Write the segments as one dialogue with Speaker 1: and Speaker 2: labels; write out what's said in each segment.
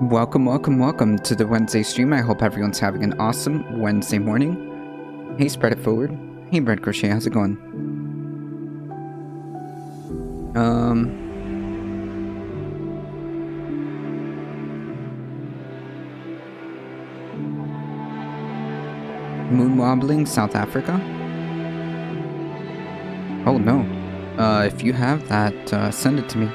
Speaker 1: Welcome to the Wednesday stream. I hope everyone's having an awesome Wednesday morning. Hey, Spread It Forward. Hey, Bread Crochet, how's it going? Moon wobbling, South Africa? Oh no. If you have that, send it to me.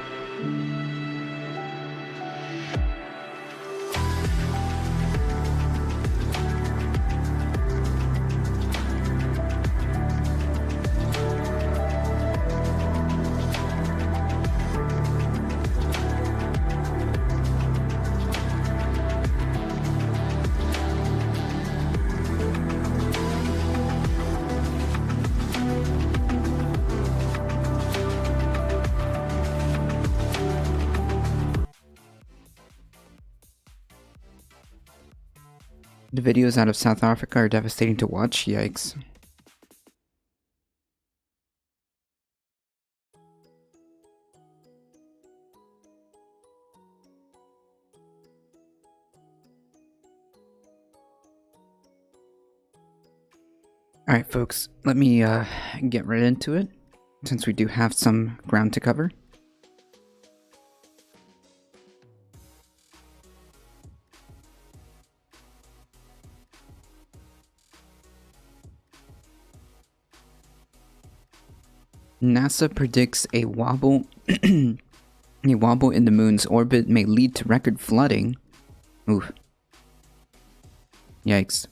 Speaker 1: The videos out of South Africa are devastating to watch, yikes. Alright folks, let me get right into it, since we do have some ground to cover. NASA predicts a wobble in the moon's orbit may lead to record flooding. Oof. Yikes.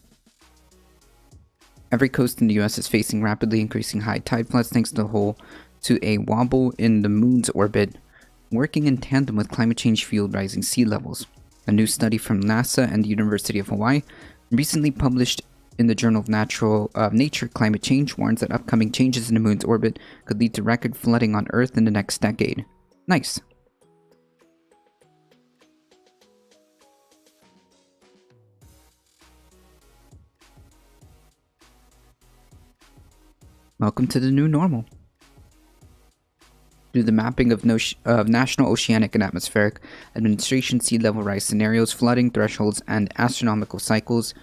Speaker 1: Every coast in the US is facing rapidly increasing high tide floods thanks to a wobble in the moon's orbit, working in tandem with climate change fueled rising sea levels. A new study from NASA and the University of Hawaii, recently published in the Journal of Nature Climate Change, warns that upcoming changes in the moon's orbit could lead to record flooding on Earth in the next decade. Nice. Welcome to the new normal. Through the mapping of National Oceanic and Atmospheric Administration sea level rise scenarios, flooding thresholds, and astronomical cycles,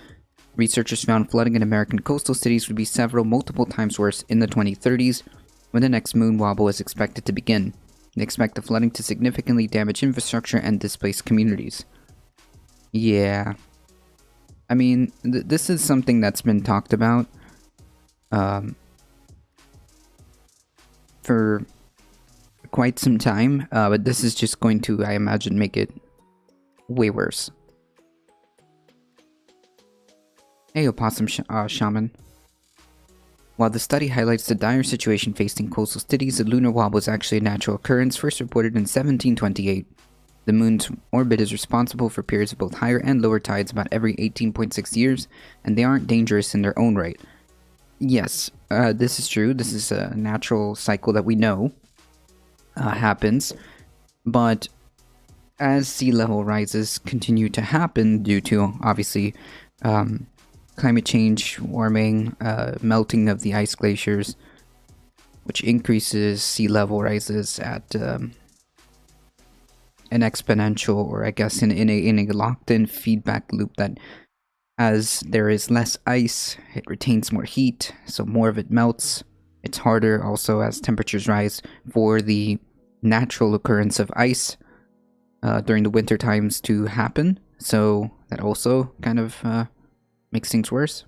Speaker 1: researchers found flooding in American coastal cities would be multiple times worse in the 2030s, when the next moon wobble is expected to begin. They expect the flooding to significantly damage infrastructure and displace communities. Yeah. I mean, this is something that's been talked about for quite some time, but this is just going to, I imagine, make it way worse. Hey, Opossum Shaman. While the study highlights the dire situation facing coastal cities, the lunar wobble is actually a natural occurrence first reported in 1728. The moon's orbit is responsible for periods of both higher and lower tides about every 18.6 years, and they aren't dangerous in their own right. Yes, this is true. This is a natural cycle that we know happens, but as sea level rises continue to happen due to, obviously, climate change, warming, melting of the ice glaciers, which increases sea level rises at an exponential, or I guess in a locked-in feedback loop that as there is less ice, it retains more heat, so more of it melts. It's harder also as temperatures rise for the natural occurrence of ice during the winter times to happen, so that also kind of makes things worse.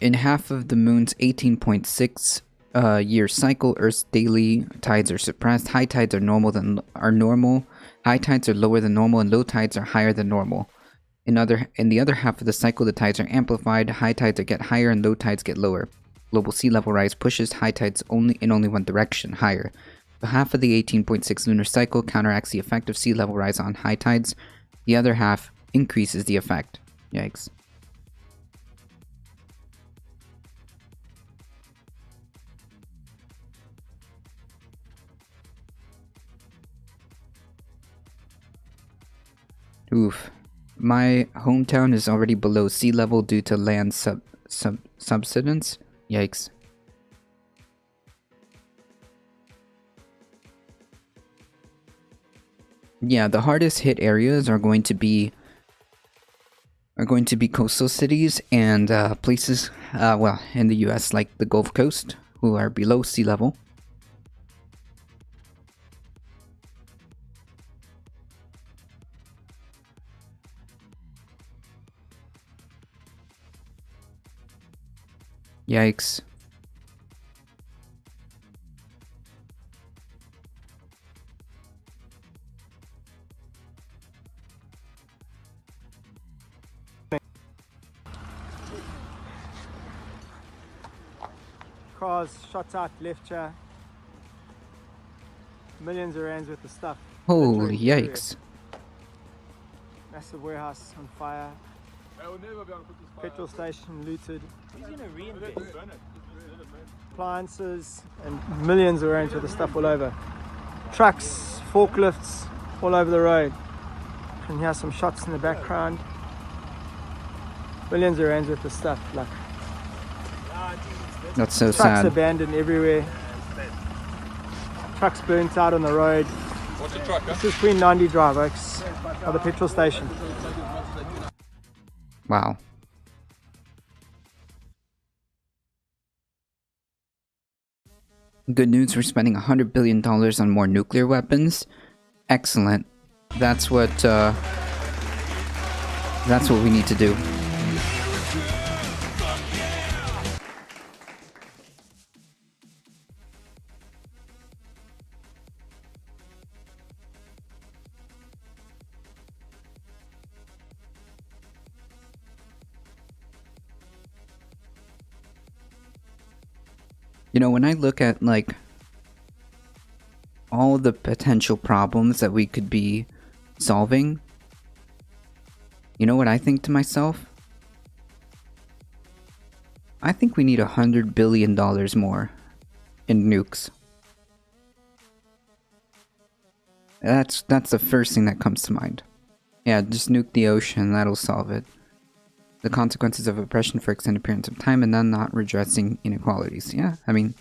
Speaker 1: In half of the moon's 18.6 year cycle, Earth's daily tides are suppressed. High tides are normal. High tides are lower than normal, and low tides are higher than normal. In the other half of the cycle, the tides are amplified. High tides get higher, and low tides get lower. Global sea level rise pushes high tides in only one direction, higher. So half of the 18.6 lunar cycle counteracts the effect of sea level rise on high tides. The other half increases the effect. Yikes. Oof. My hometown is already below sea level due to land subsidence. Yikes. Yeah, the hardest hit areas are going to be coastal cities and places, well, in the U.S. like the Gulf Coast, who are below sea level. Yikes.
Speaker 2: Cars shot out left here. Millions of rands worth of stuff.
Speaker 1: Holy
Speaker 2: littering everywhere.
Speaker 1: yikes.
Speaker 2: Massive warehouse on fire. Petrol station looted.
Speaker 3: He's gonna reinvest.
Speaker 2: Appliances and millions of rands worth of stuff all over. Trucks, forklifts, all over the road. And here's some shots in the background. Millions of rands worth of stuff. Like
Speaker 1: That's so
Speaker 2: trucks
Speaker 1: sad.
Speaker 2: abandoned everywhere. Trucks burnt out on the road.
Speaker 4: What's the truck, huh?
Speaker 2: This is Queen Nandi Drive, folks, by the petrol station.
Speaker 1: Wow. Good news, we're spending $100 billion on more nuclear weapons. Excellent. That's what we need to do. You know, when I look at, like, all the potential problems that we could be solving, you know what I think to myself? I think we need $100 billion more in nukes. That's the first thing that comes to mind. Yeah, just nuke the ocean, that'll solve it. The consequences of oppression for extended periods of time and then not redressing inequalities. Yeah, I mean,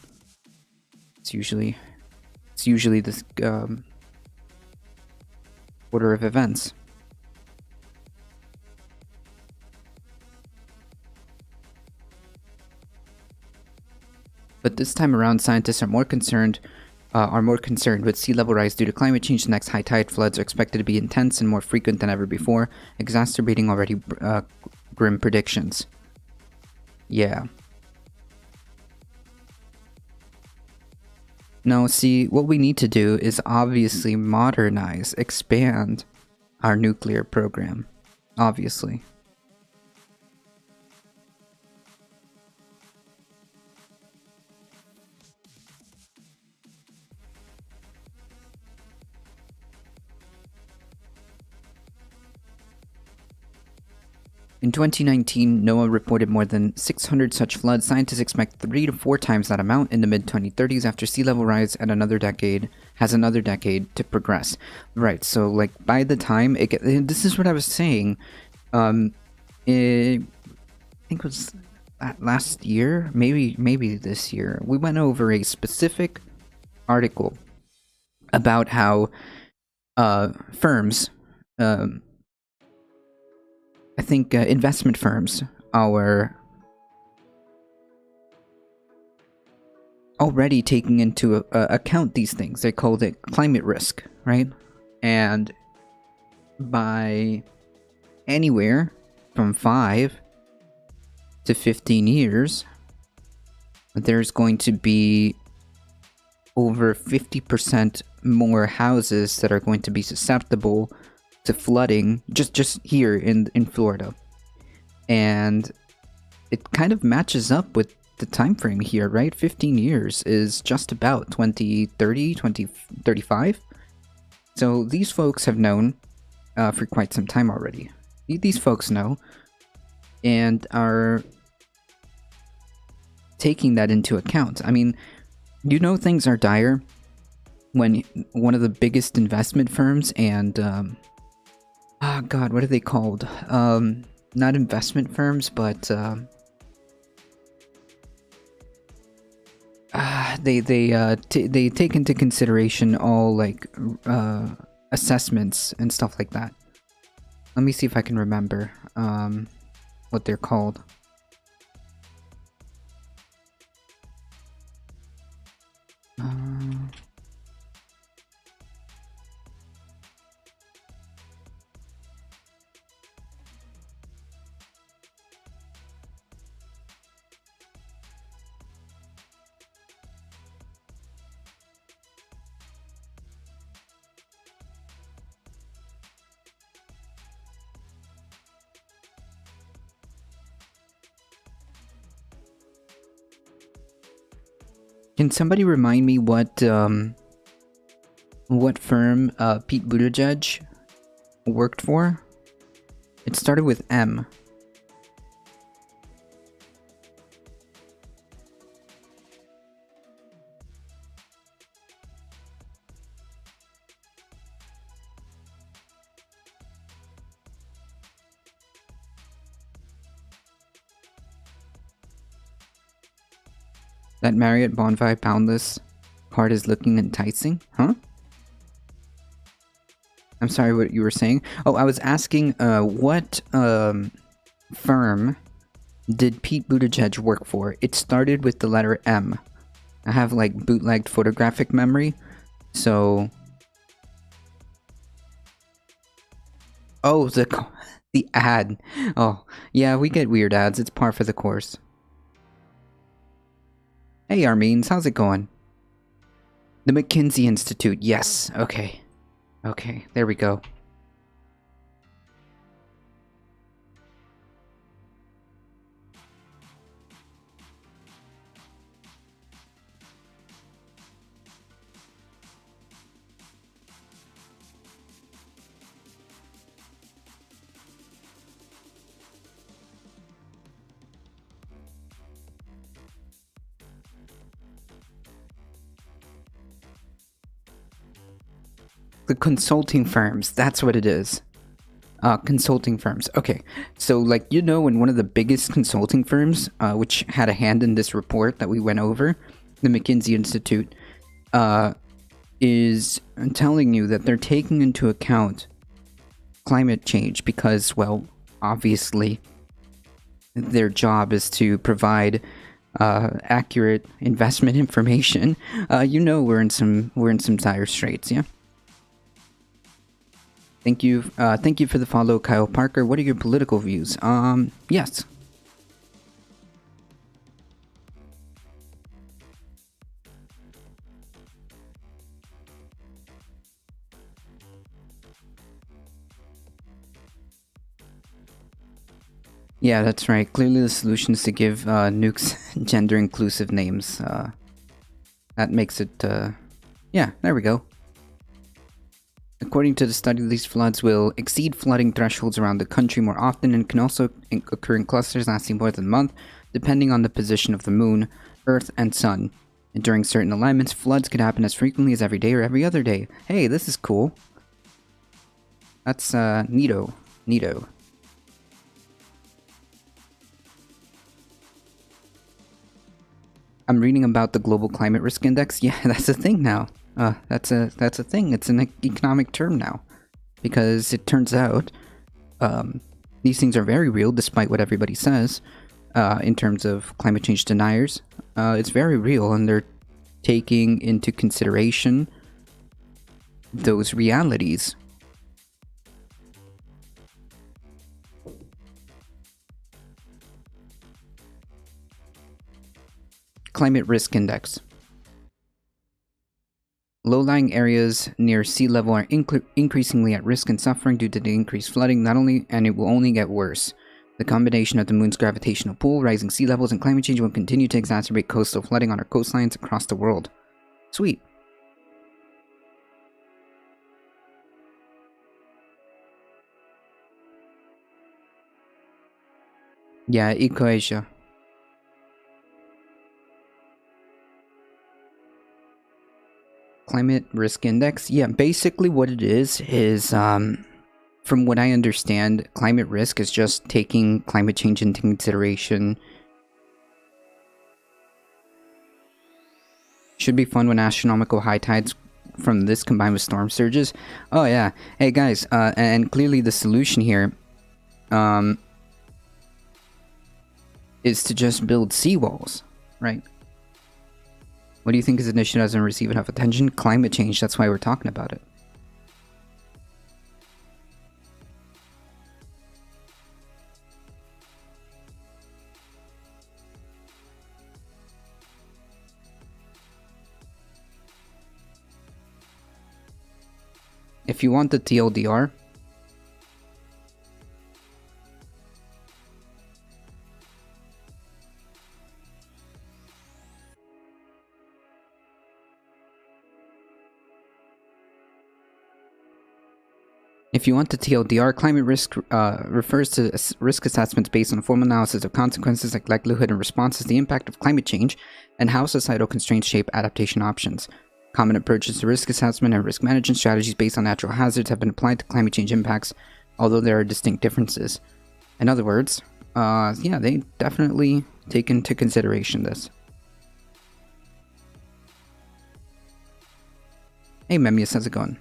Speaker 1: it's usually this order of events. But this time around, scientists are more concerned with sea level rise due to climate change. The next high tide floods are expected to be intense and more frequent than ever before, exacerbating already grim predictions. Yeah. No, see, what we need to do is obviously modernize, expand our nuclear program. Obviously. In 2019, NOAA reported more than 600 such floods. Scientists expect 3 to 4 times that amount in the mid-2030s after sea level rise has another decade to progress. Right, so like by the time this is what I was saying. I think it was last year, maybe this year. We went over a specific article about how firms, I think investment firms are already taking into account these things. They called it climate risk, right? And by anywhere from 5 to 15 years, there's going to be over 50% more houses that are going to be susceptible to flooding just here in Florida. And it kind of matches up with the time frame here, right? 15 years is just about 2030, 2035. So these folks have known for quite some time already. These folks know and are taking that into account. I mean, you know, things are dire when one of the biggest investment firms and God, what are they called? Not investment firms, but they take into consideration all like assessments and stuff like that. Let me see if I can remember what they're called. Can somebody remind me what firm Pete Buttigieg worked for? It started with M. That Marriott Bonfire Boundless card is looking enticing? Huh? I'm sorry, what you were saying? Oh, I was asking, what firm did Pete Buttigieg work for? It started with the letter M. I have, like, bootlegged photographic memory, so... Oh, the ad. Oh, yeah, we get weird ads. It's par for the course. Hey, Armeens, how's it going? The McKinsey Institute, yes, okay. Okay, there we go. The consulting firms, that's what it is. Consulting firms. Okay, so like, you know, in one of the biggest consulting firms, which had a hand in this report that we went over, the McKinsey Institute, is telling you that they're taking into account climate change because, well, obviously, their job is to provide accurate investment information. You know, we're in some dire straits, yeah. Thank you for the follow, Kyle Parker. What are your political views? Yes. Yeah, that's right. Clearly the solution is to give nukes gender-inclusive names. That makes it, yeah, there we go. According to the study, these floods will exceed flooding thresholds around the country more often and can also occur in clusters lasting more than a month, depending on the position of the moon, earth, and sun. And during certain alignments, floods could happen as frequently as every day or every other day. Hey, this is cool. That's, neato. Neato. I'm reading about the Global Climate Risk Index. Yeah, that's a thing now. That's a thing. It's an economic term now, because it turns out these things are very real, despite what everybody says. In terms of climate change deniers, it's very real, and they're taking into consideration those realities. Climate Risk Index. Low-lying areas near sea level are increasingly at risk and suffering due to the increased flooding, and it will only get worse. The combination of the moon's gravitational pull, rising sea levels, and climate change will continue to exacerbate coastal flooding on our coastlines across the world. Sweet. Yeah, Ecoasia. Climate Risk Index? Yeah, basically what it is, from what I understand, climate risk is just taking climate change into consideration. Should be fun when astronomical high tides from this combined with storm surges. Oh yeah. Hey guys, and clearly the solution here is to just build seawalls, right? What do you think this initiative doesn't receive enough attention? Climate change, that's why we're talking about it. If you want the TLDR, climate risk refers to risk assessments based on a formal analysis of consequences like likelihood and responses, the impact of climate change, and how societal constraints shape adaptation options. Common approaches to risk assessment and risk management strategies based on natural hazards have been applied to climate change impacts, although there are distinct differences. In other words, yeah, they definitely take into consideration this. Hey Memmius, how's it going?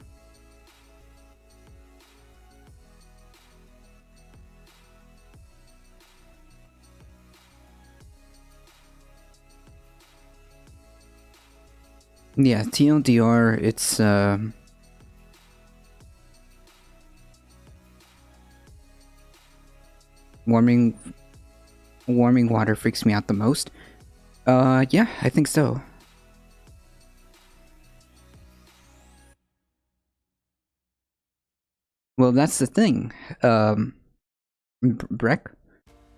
Speaker 1: Yeah, TLDR, it's warming water freaks me out the most. Yeah, I think so. Well, that's the thing. Breck,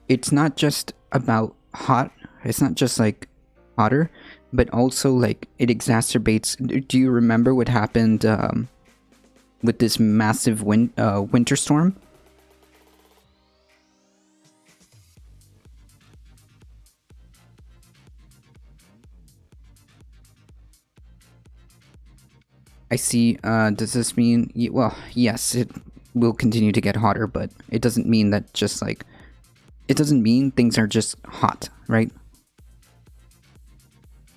Speaker 1: it's not just about hot. It's not just like hotter, but also like it exacerbates. Do you remember what happened with this massive winter storm? I see. Does this mean... well, yes, it will continue to get hotter, but it doesn't mean that just like... it doesn't mean things are just hot, right?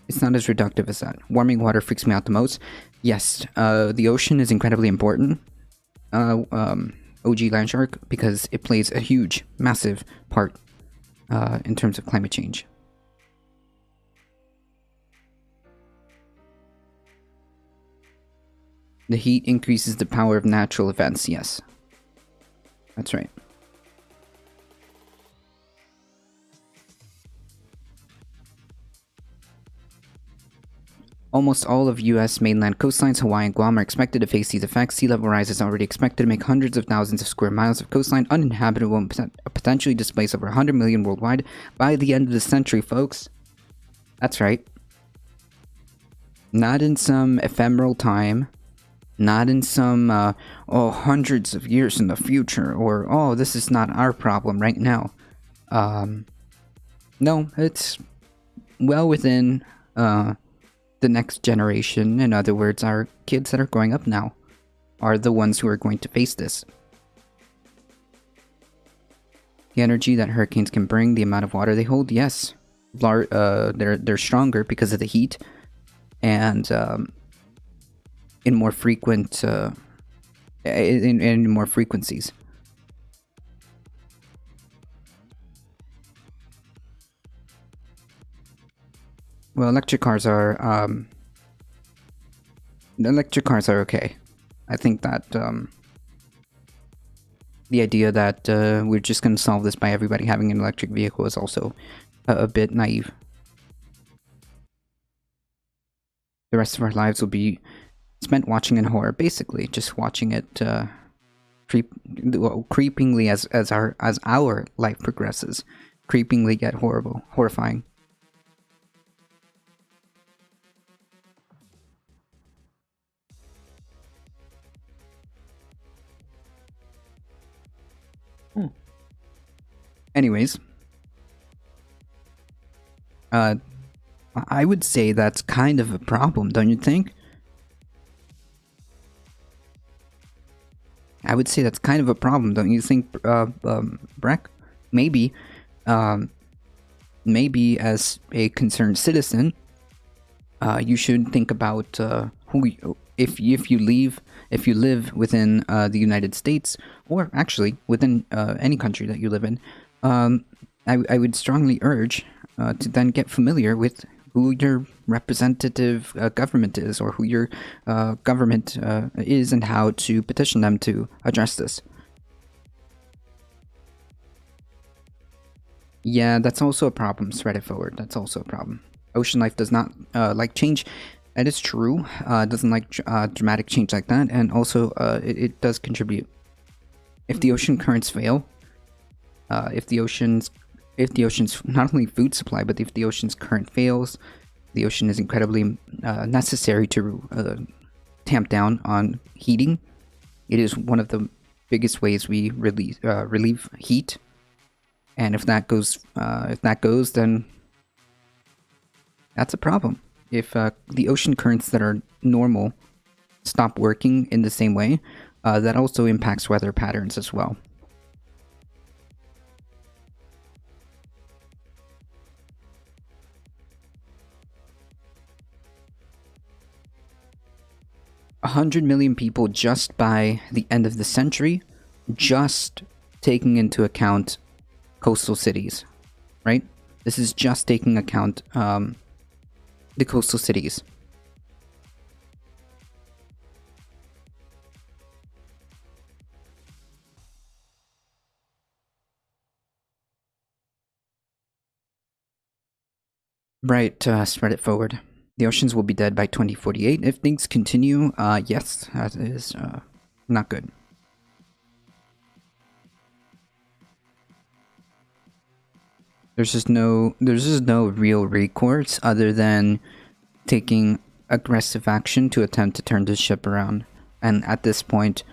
Speaker 1: It's not as reductive as that. Warming water freaks me out the most. Yes, the ocean is incredibly important. OG Landshark, because it plays a huge, massive part in terms of climate change. The heat increases the power of natural events, yes. That's right. Almost all of US mainland coastlines, Hawaii and Guam, are expected to face these effects. Sea level rise is already expected to make hundreds of thousands of square miles of coastline uninhabitable and potentially displace over 100 million worldwide by the end of the century, folks. That's right. Not in some ephemeral time. Not in some, hundreds of years in the future, or, oh, this is not our problem right now. No, it's well within, the next generation. In other words, our kids that are growing up now are the ones who are going to face this. The energy that hurricanes can bring, the amount of water they hold, yes. They're stronger because of the heat, and, in more frequent in more frequencies. Well, electric cars are okay. I think that the idea that we're just going to solve this by everybody having an electric vehicle is also a bit naive. The rest of our lives will be spent watching in horror, basically, just watching it creepingly as our life progresses, creepingly get horrifying. Anyways, I would say that's kind of a problem, don't you think? I would say that's kind of a problem, don't you think, Breck? Maybe as a concerned citizen, you should think about if you live within the United States, or actually within any country that you live in, I would strongly urge to then get familiar with who your representative government is, or who your government is, and how to petition them to address this. Yeah, that's also a problem, Reddit forward. That's also a problem. Ocean life does not like change. That is true. Doesn't like dramatic change like that, and also it does contribute. If the ocean currents fail, if the ocean's not only food supply, but if the ocean's current fails, the ocean is incredibly necessary to tamp down on heating. It is one of the biggest ways we relieve heat. And if that goes, then that's a problem. If the ocean currents that are normal stop working in the same way, that also impacts weather patterns as well. A 100 million people just by the end of the century, just taking into account coastal cities, right? This is just taking account the coastal cities. Right, spread it forward. The oceans will be dead by 2048 if things continue. Yes, that is not good. There's just no real recourse other than taking aggressive action to attempt to turn the ship around. And at this point,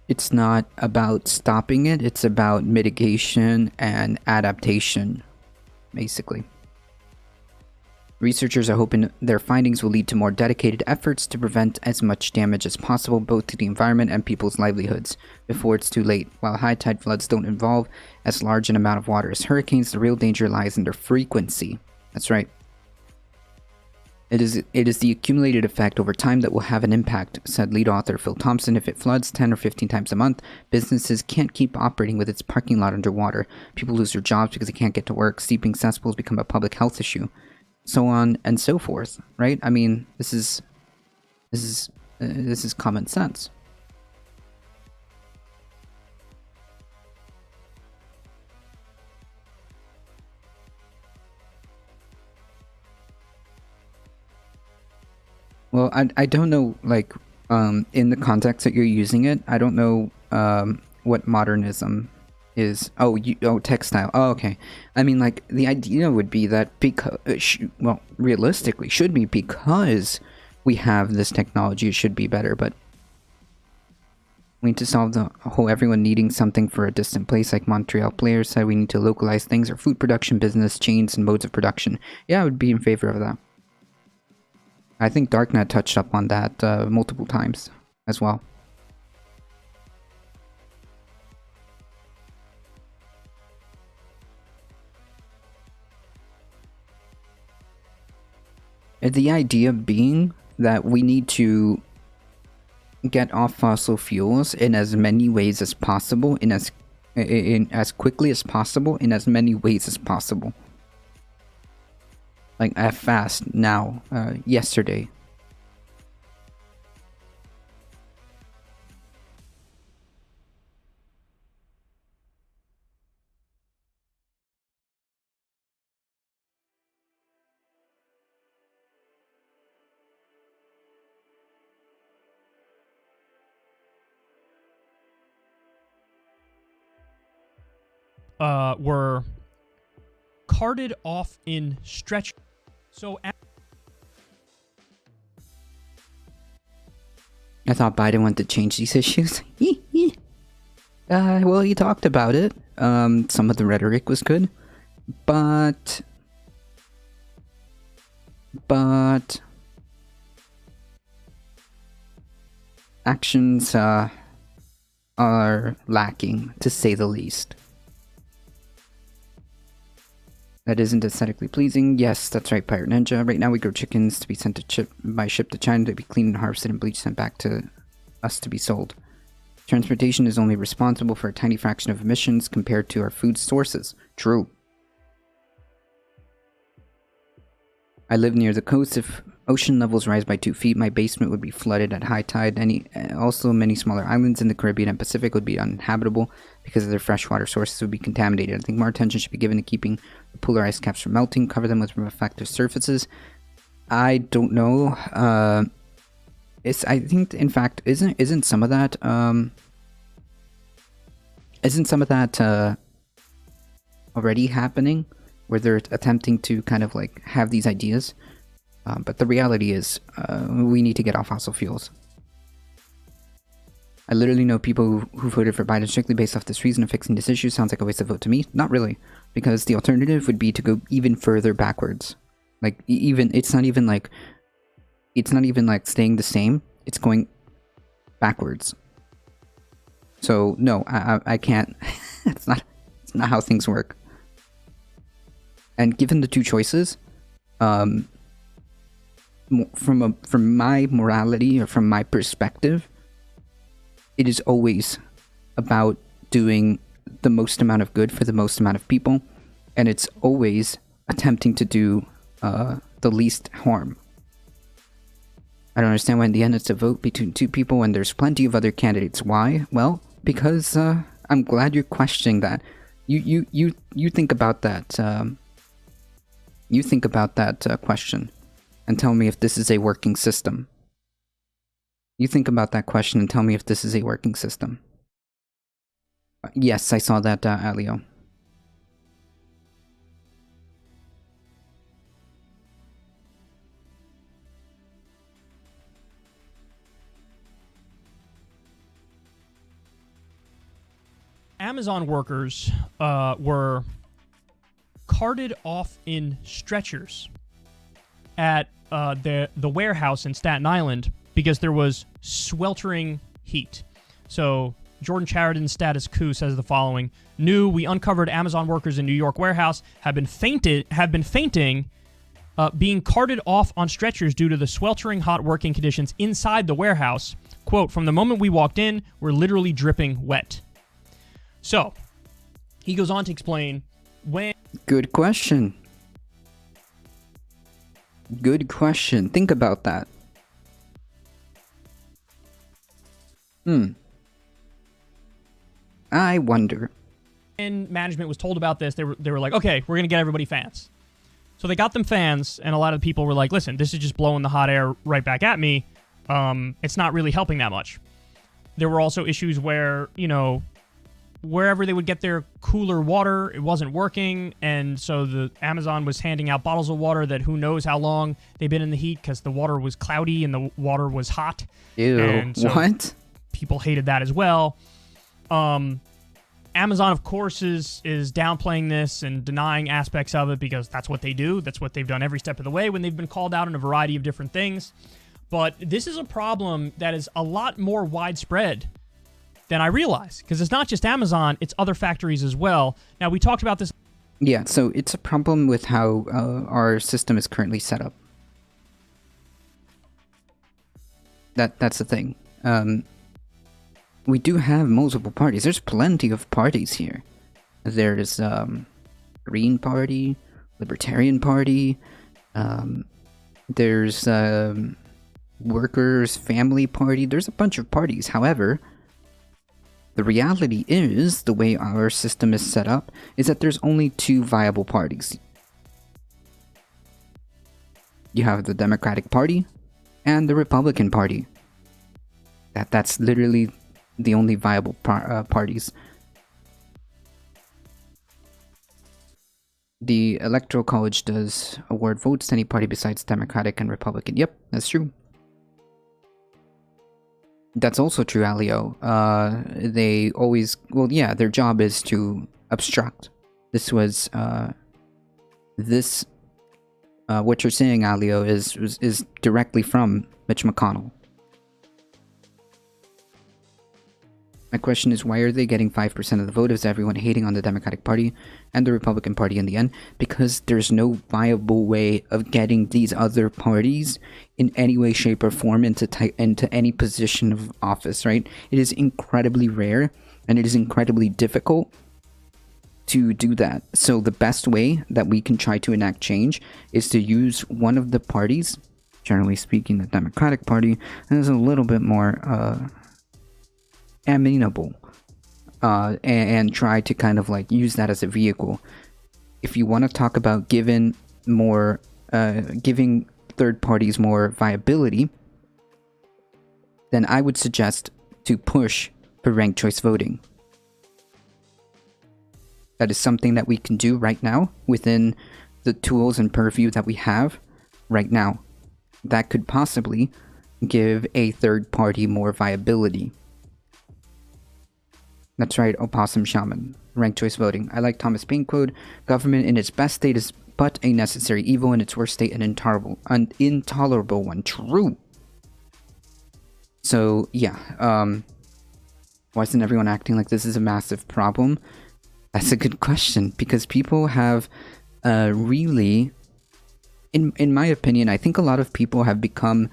Speaker 1: it's not about stopping it, it's about mitigation and adaptation, basically. Researchers are hoping their findings will lead to more dedicated efforts to prevent as much damage as possible, both to the environment and people's livelihoods, before it's too late. While high tide floods don't involve as large an amount of water as hurricanes, the real danger lies in their frequency. That's right. It is the accumulated effect over time that will have an impact, said lead author Phil Thompson. If it floods 10 or 15 times a month, businesses can't keep operating with its parking lot underwater. People lose their jobs because they can't get to work. Seeping cesspools become a public health issue, so on and so forth. Right? I mean, this is common sense. Well, I don't know, like, in the context that you're using it, I don't know what modernism is. Oh, textile. Oh, okay. I mean, like, the idea would be that because, well, realistically, should be because we have this technology, it should be better, but we need to solve the whole everyone needing something for a distant place, like Montreal players said. We need to localize things, or food production, business, chains, and modes of production. Yeah, I would be in favor of that. I think Darknet touched up on that multiple times as well. The idea being that we need to get off fossil fuels in as many ways as possible, in as quickly as possible, in as many ways as possible. Like, fast, now, yesterday.
Speaker 3: Were carted off in stretch. So
Speaker 1: I thought Biden wanted to change these issues. Well, he talked about it. Some of the rhetoric was good, but actions are lacking, to say the least. That isn't aesthetically pleasing. Yes, that's right, Pirate Ninja. Right now we grow chickens to be sent by ship to China to be cleaned and harvested and bleached, sent back to us to be sold. Transportation is only responsible for a tiny fraction of emissions compared to our food sources. True. I live near the coast. If ocean levels rise by 2 feet, my basement would be flooded at high tide. Also, many smaller islands in the Caribbean and Pacific would be uninhabitable because of their freshwater sources would be contaminated. I think more attention should be given to keeping the polar ice caps from melting, cover them with reflective surfaces. I don't know. I think, in fact, isn't some of that already happening, where they're attempting to kind of like have these ideas, but the reality is we need to get off fossil fuels. I literally know people who voted for Biden strictly based off this reason of fixing this issue. Sounds like a waste of vote to me. Not really, because the alternative would be to go even further backwards. Like it's not even like staying the same. It's going backwards. So no, I can't. It's not how things work. And given the two choices, from my morality or from my perspective, it is always about doing the most amount of good for the most amount of people, and it's always attempting to do the least harm. I don't understand why in the end it's a vote between two people when there's plenty of other candidates. Why? Well, because I'm glad you're questioning that. You think about that. You think about that question and tell me if this is a working system. You think about that question and tell me if this is a working system. Yes, I saw that, Alio.
Speaker 3: Amazon workers were carted off in stretchers at the warehouse in Staten Island because there was sweltering heat. So Jordan Chariton's Status Quo says the following: "New, we uncovered Amazon workers in New York warehouse have been fainting, being carted off on stretchers due to the sweltering hot working conditions inside the warehouse. Quote, from the moment we walked in, we're literally dripping wet." So he goes on to explain when...
Speaker 1: Good question. Good question. Think about that. I wonder.
Speaker 3: When management was told about this, they were like, okay, we're going to get everybody fans. So they got them fans, and a lot of the people were like, listen, this is just blowing the hot air right back at me. It's not really helping that much. There were also issues where, wherever they would get their cooler water, it wasn't working, and so the Amazon was handing out bottles of water that who knows how long they've been in the heat because the water was cloudy and the water was hot.
Speaker 1: Ew,
Speaker 3: and so
Speaker 1: what?
Speaker 3: People hated that as well. Amazon, of course, is downplaying this and denying aspects of it because that's what they do. That's what they've done every step of the way when they've been called out on a variety of different things. But this is a problem that is a lot more widespread than I realized, because it's not just Amazon, it's other factories as well. Now, we talked about this.
Speaker 1: Yeah, so it's a problem with how our system is currently set up. That's the thing. We do have multiple parties. There's plenty of parties here. There's Green Party, Libertarian Party, there's Workers' Family Party. There's a bunch of parties. However, the reality is, the way our system is set up, is that there's only two viable parties. You have the Democratic Party and the Republican Party. That's literally the only viable parties. The Electoral College does award votes to any party besides Democratic and Republican. Yep, that's true. That's also true, Alio. They always... Well, yeah, their job is to obstruct. This was... what you're saying, Alio, is directly from Mitch McConnell. My question is, why are they getting 5% of the vote? Is everyone hating on the Democratic Party and the Republican Party in the end? Because there's no viable way of getting these other parties in any way, shape, or form into any position of office, right? It is incredibly rare and it is incredibly difficult to do that. So the best way that we can try to enact change is to use one of the parties, generally speaking the Democratic Party, and is a little bit more amenable, and try to kind of like use that as a vehicle. If you want to talk about giving third parties more viability, then I would suggest to push for ranked choice voting. That is something that we can do right now within the tools and purview that we have right now. That could possibly give a third party more viability. That's right, Opossum Shaman. Ranked choice voting. I like Thomas Paine quote, government in its best state is but a necessary evil, in its worst state an intolerable one. True. So, yeah. Why isn't everyone acting like this is a massive problem? That's a good question, because people have really, in my opinion, I think a lot of people have become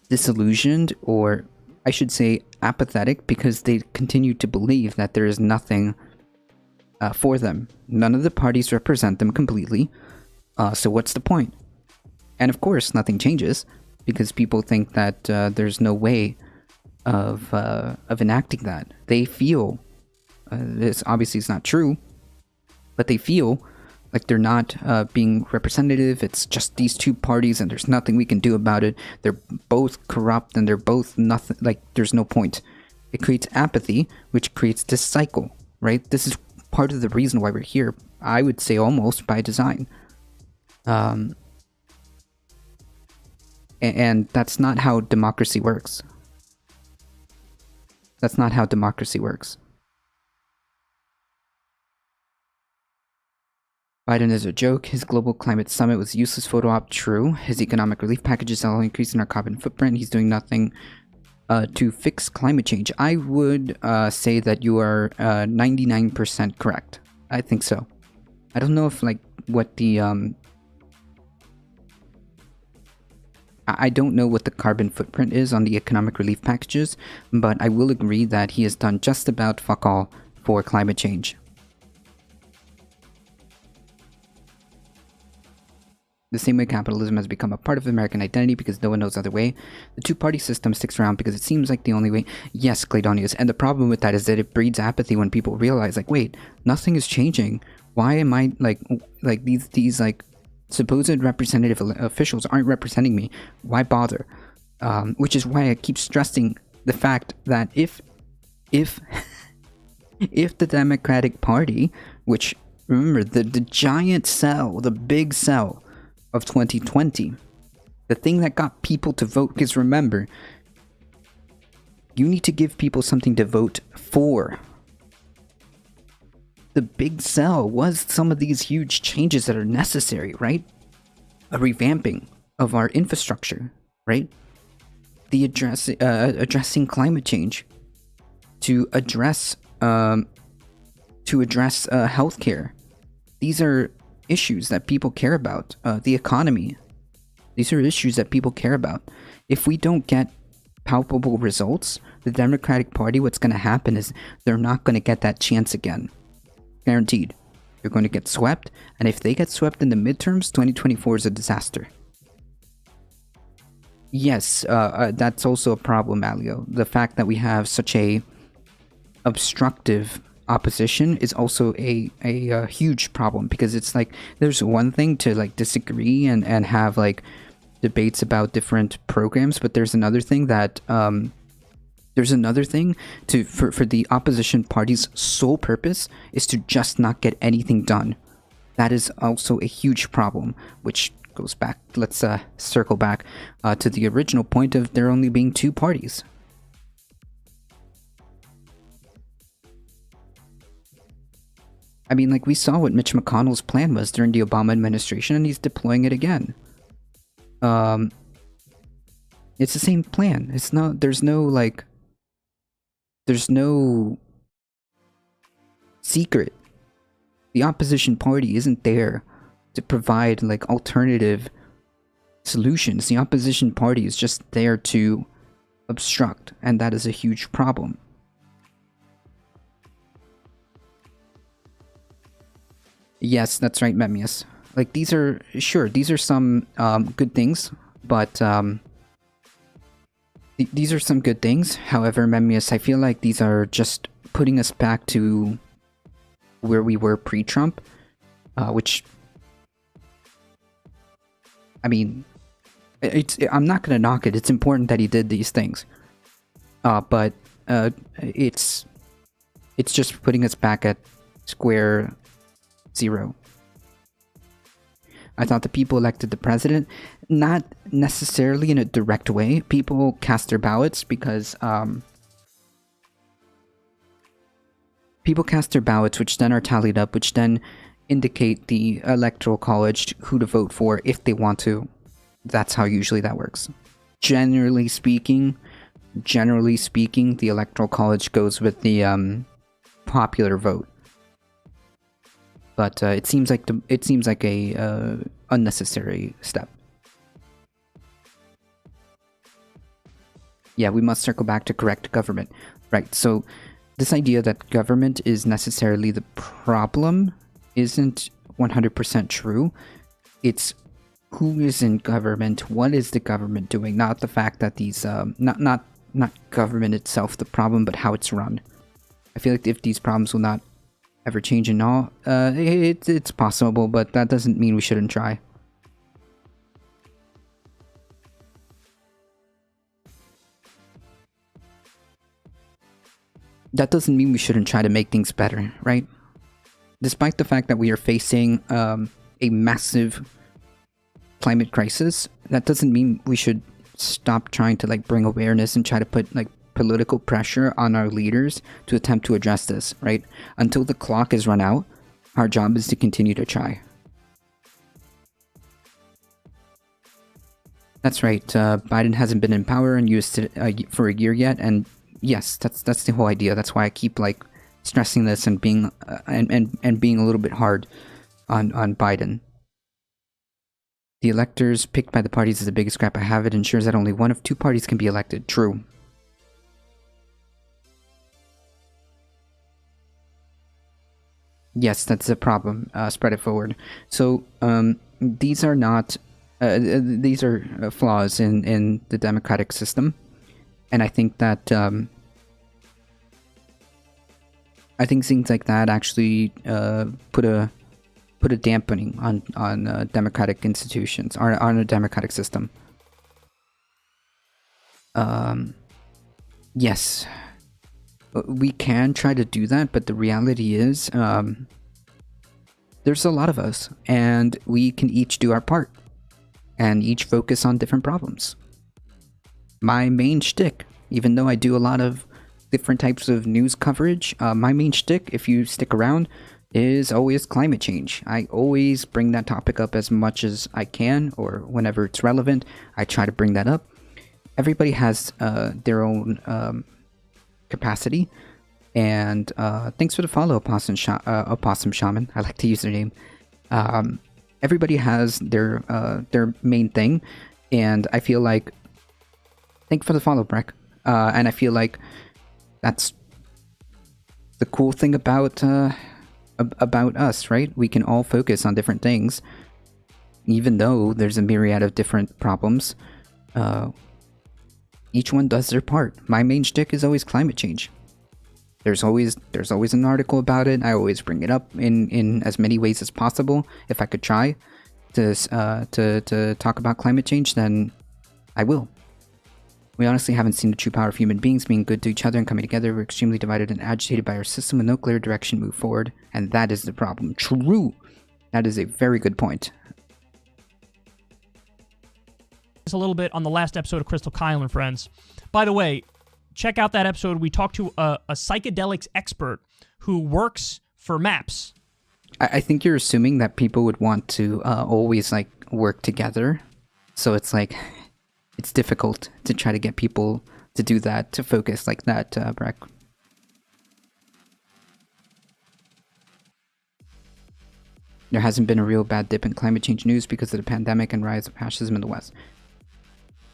Speaker 1: disillusioned, or I should say apathetic, because they continue to believe that there is nothing for them. None of the parties represent them completely, so what's the point? And of course, nothing changes, because people think that there's no way of enacting that. They feel, this obviously is not true, but they feel like they're not being representative. It's just these two parties and there's nothing we can do about it. They're both corrupt and they're both nothing, like there's no point. It creates apathy, which creates this cycle, right? This is part of the reason why we're here, I would say almost by design. And that's not how democracy works. That's not how democracy works. Biden is a joke. His global climate summit was a useless photo op. True. His economic relief packages are increasing our carbon footprint. He's doing nothing to fix climate change. I would say that you are 99% correct. I think so. I don't know if like what the I don't know what the carbon footprint is on the economic relief packages, but I will agree that he has done just about fuck all for climate change. The same way capitalism has become a part of American identity because no one knows other way. The two-party system sticks around because it seems like the only way. Yes, Claydonius. And the problem with that is that it breeds apathy when people realize, like, wait, nothing is changing. Why am I, like these like, supposed representative officials aren't representing me? Why bother? Which is why I keep stressing the fact that if the Democratic Party, which, remember, the giant cell, the big cell of 2020, the thing that got people to vote, because remember, you need to give people something to vote for. The big cell was some of these huge changes that are necessary, right? A revamping of our infrastructure, right? The addressing climate change, to address healthcare. These are issues that people care about. The economy. These are issues that people care about. If we don't get palpable results, the Democratic Party, what's going to happen is they're not going to get that chance again. Guaranteed. They're going to get swept, and if they get swept in the midterms, 2024 is a disaster. Yes, that's also a problem, Alio. The fact that we have such a obstructive opposition is also a huge problem, because it's like there's one thing to like disagree and have like debates about different programs, but there's another thing that for the opposition party's sole purpose is to just not get anything done. That is also a huge problem, which goes back, let's circle back to the original point of there only being two parties. I mean, like, we saw what Mitch McConnell's plan was during the Obama administration, and he's deploying it again. It's the same plan. It's not, there's no secret. The opposition party isn't there to provide like alternative solutions. The opposition party is just there to obstruct, and that is a huge problem. Yes, that's right, Memmius. Like, these are some good things, but these are some good things. However, Memmius, I feel like these are just putting us back to where we were pre-Trump, which, I mean, I'm not gonna knock it. It's important that he did these things, but it's just putting us back at square zero. I thought the people elected the president, not necessarily in a direct way. People cast their ballots because people cast their ballots, which then are tallied up, which then indicate the electoral college who to vote for if they want to. That's how usually that works. Generally speaking, the electoral college goes with the popular vote. But it seems like a unnecessary step. Yeah, we must circle back to correct government. Right, so this idea that government is necessarily the problem isn't 100% true. It's who is in government, what is the government doing, not the fact that these, not government itself the problem, but how it's run. I feel like if these problems will not ever change and all, it's possible, but that doesn't mean we shouldn't try. That doesn't mean we shouldn't try to make things better, right? Despite the fact that we are facing a massive climate crisis, that doesn't mean we should stop trying to like bring awareness and try to put like political pressure on our leaders to attempt to address this, right? Until the clock is run out, our job is to continue to try. That's right, Biden hasn't been in power and used for a year yet, and yes, that's the whole idea. That's why I keep like stressing this and being and being a little bit hard on Biden. The electors picked by the parties is the biggest scrap I have. It ensures that only one of two parties can be elected. True. Yes, that's the problem. Spread it forward. So these are not these are flaws in the democratic system, and I think that I think things like that actually put a dampening on democratic institutions, on a democratic system. Yes, we can try to do that, but the reality is there's a lot of us, and we can each do our part and each focus on different problems. My main shtick, even though I do a lot of different types of news coverage, my main shtick, if you stick around, is always climate change. I always bring that topic up as much as I can, or whenever it's relevant, I try to bring that up. Everybody has their own capacity, and thanks for the follow, Opossum Shaman. I like to use their name. Everybody has their main thing, and I feel like, thanks for the follow, Breck. And I feel like that's the cool thing about us, right? We can all focus on different things, even though there's a myriad of different problems. Each one does their part. My main shtick is always climate change. There's always an article about it. I always bring it up in as many ways as possible. If I could try to talk about climate change, then I will. We honestly haven't seen the true power of human beings being good to each other and coming together. We're extremely divided and agitated by our system with no clear direction to move forward, and that is the problem. True. That is a very good point.
Speaker 3: A little bit on the last episode of Crystal Kyle and Friends. By the way, check out that episode. We talked to a psychedelics expert who works for MAPS.
Speaker 1: I think you're assuming that people would want to always like work together, so it's like it's difficult to try to get people to do that, to focus like that, Breck. There hasn't been a real bad dip in climate change news because of the pandemic and rise of fascism in the West.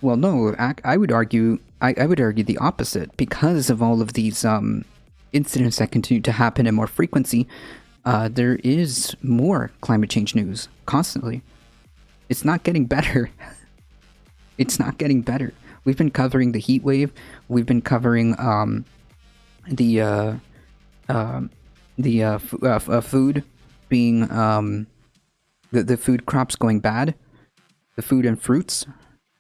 Speaker 1: Well, no, I would argue the opposite. Because of all of these incidents that continue to happen in more frequency, there is more climate change news constantly. It's not getting better. It's not getting better. We've been covering the heat wave. We've been covering the food being the food crops going bad, the food and fruits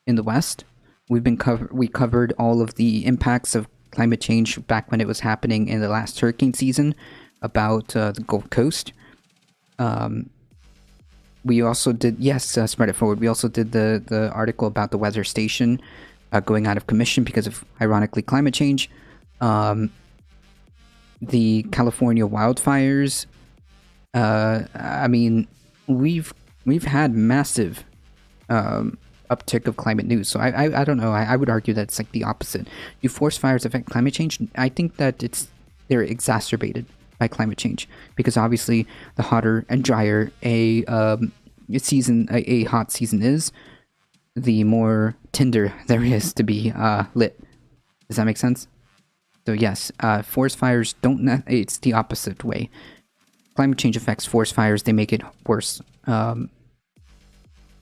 Speaker 1: in the West. We covered all of the impacts of climate change back when it was happening in the last hurricane season about the Gulf Coast. We also did, spread it forward. We also did the article about the weather station going out of commission because of, ironically, climate change. The California wildfires. I mean, we've had massive uptick of climate news. So I don't know. I would argue that it's like the opposite. Do forest fires affect climate change? I think that they're exacerbated by climate change because obviously the hotter and drier a hot season is, the more tinder there is to be lit. Does that make sense? So yes, forest fires it's the opposite way. Climate change affects forest fires. They make it worse. They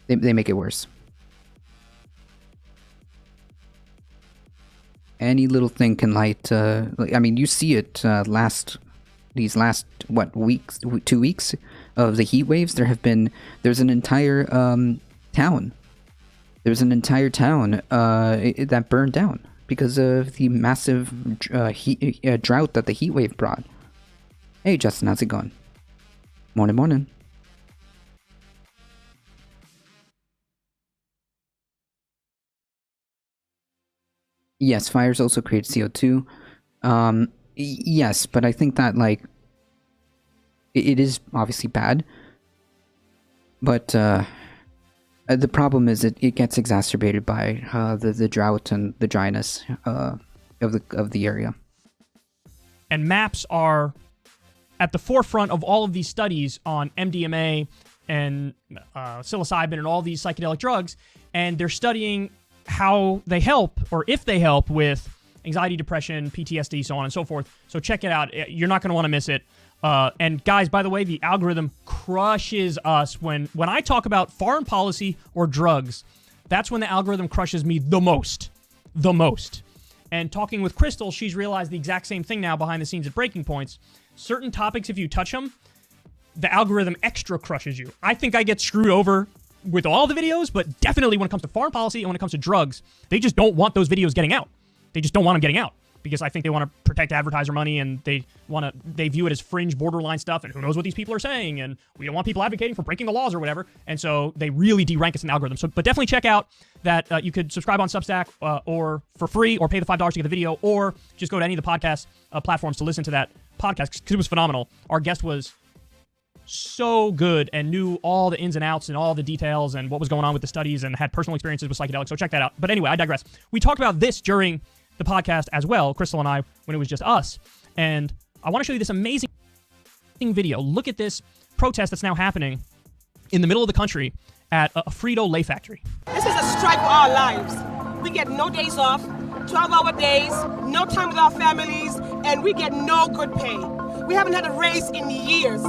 Speaker 1: make it worse. Any little thing can light. I mean, you see it these last 2 weeks of the heat waves. There's an entire town. There's an entire town that burned down because of the massive drought that the heat wave brought. Hey Justin, how's it going? Morning. Yes, fires also create CO2. Yes, but I think that it is obviously bad. But the problem is it gets exacerbated by the drought and the dryness of the area.
Speaker 3: And MAPS are at the forefront of all of these studies on MDMA and psilocybin and all these psychedelic drugs, and they're studying how they help, or if they help, with anxiety, depression, PTSD, so on and so forth. So check it out. You're not going to want to miss it. And guys, by the way, the algorithm crushes us when I talk about foreign policy or drugs. That's when the algorithm crushes me the most. The most. And talking with Crystal, she's realized the exact same thing now behind the scenes at Breaking Points. Certain topics, if you touch them, the algorithm extra crushes you. I think I get screwed over with all the videos, but definitely when it comes to foreign policy and when it comes to drugs, they just don't want those videos getting out. They just don't want them getting out because I think they want to protect advertiser money, and they view it as fringe, borderline stuff, and who knows what these people are saying, and we don't want people advocating for breaking the laws or whatever, and so they really derank us in the algorithm. So, but definitely check out that you could subscribe on Substack or for free, or pay the $5 to get the video, or just go to any of the podcast platforms to listen to that podcast because it was phenomenal. Our guest was so good and knew all the ins and outs and all the details and what was going on with the studies and had personal experiences with psychedelics. So check that out. But anyway, I digress. We talked about this during the podcast as well, Crystal and I, when it was just us. And I want to show you this amazing video. Look at this protest that's now happening in the middle of the country at a Frito-Lay factory.
Speaker 4: This is a strike for our lives. We get no days off, 12-hour days, no time with our families, and we get no good pay. We haven't had a raise in years.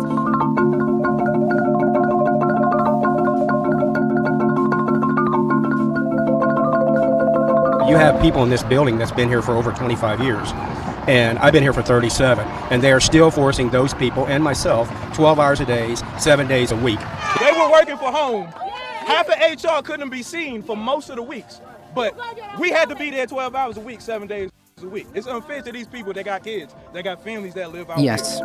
Speaker 5: You have people in this building that's been here for over 25 years, and I've been here for 37, and they are still forcing those people and myself 12 hours a day, 7 days a week.
Speaker 6: They were working from home. Half of HR couldn't be seen for most of the weeks, but we had to be there 12 hours a week, 7 days a week. It's unfair to these people that got kids, that got families that live out
Speaker 1: Yes.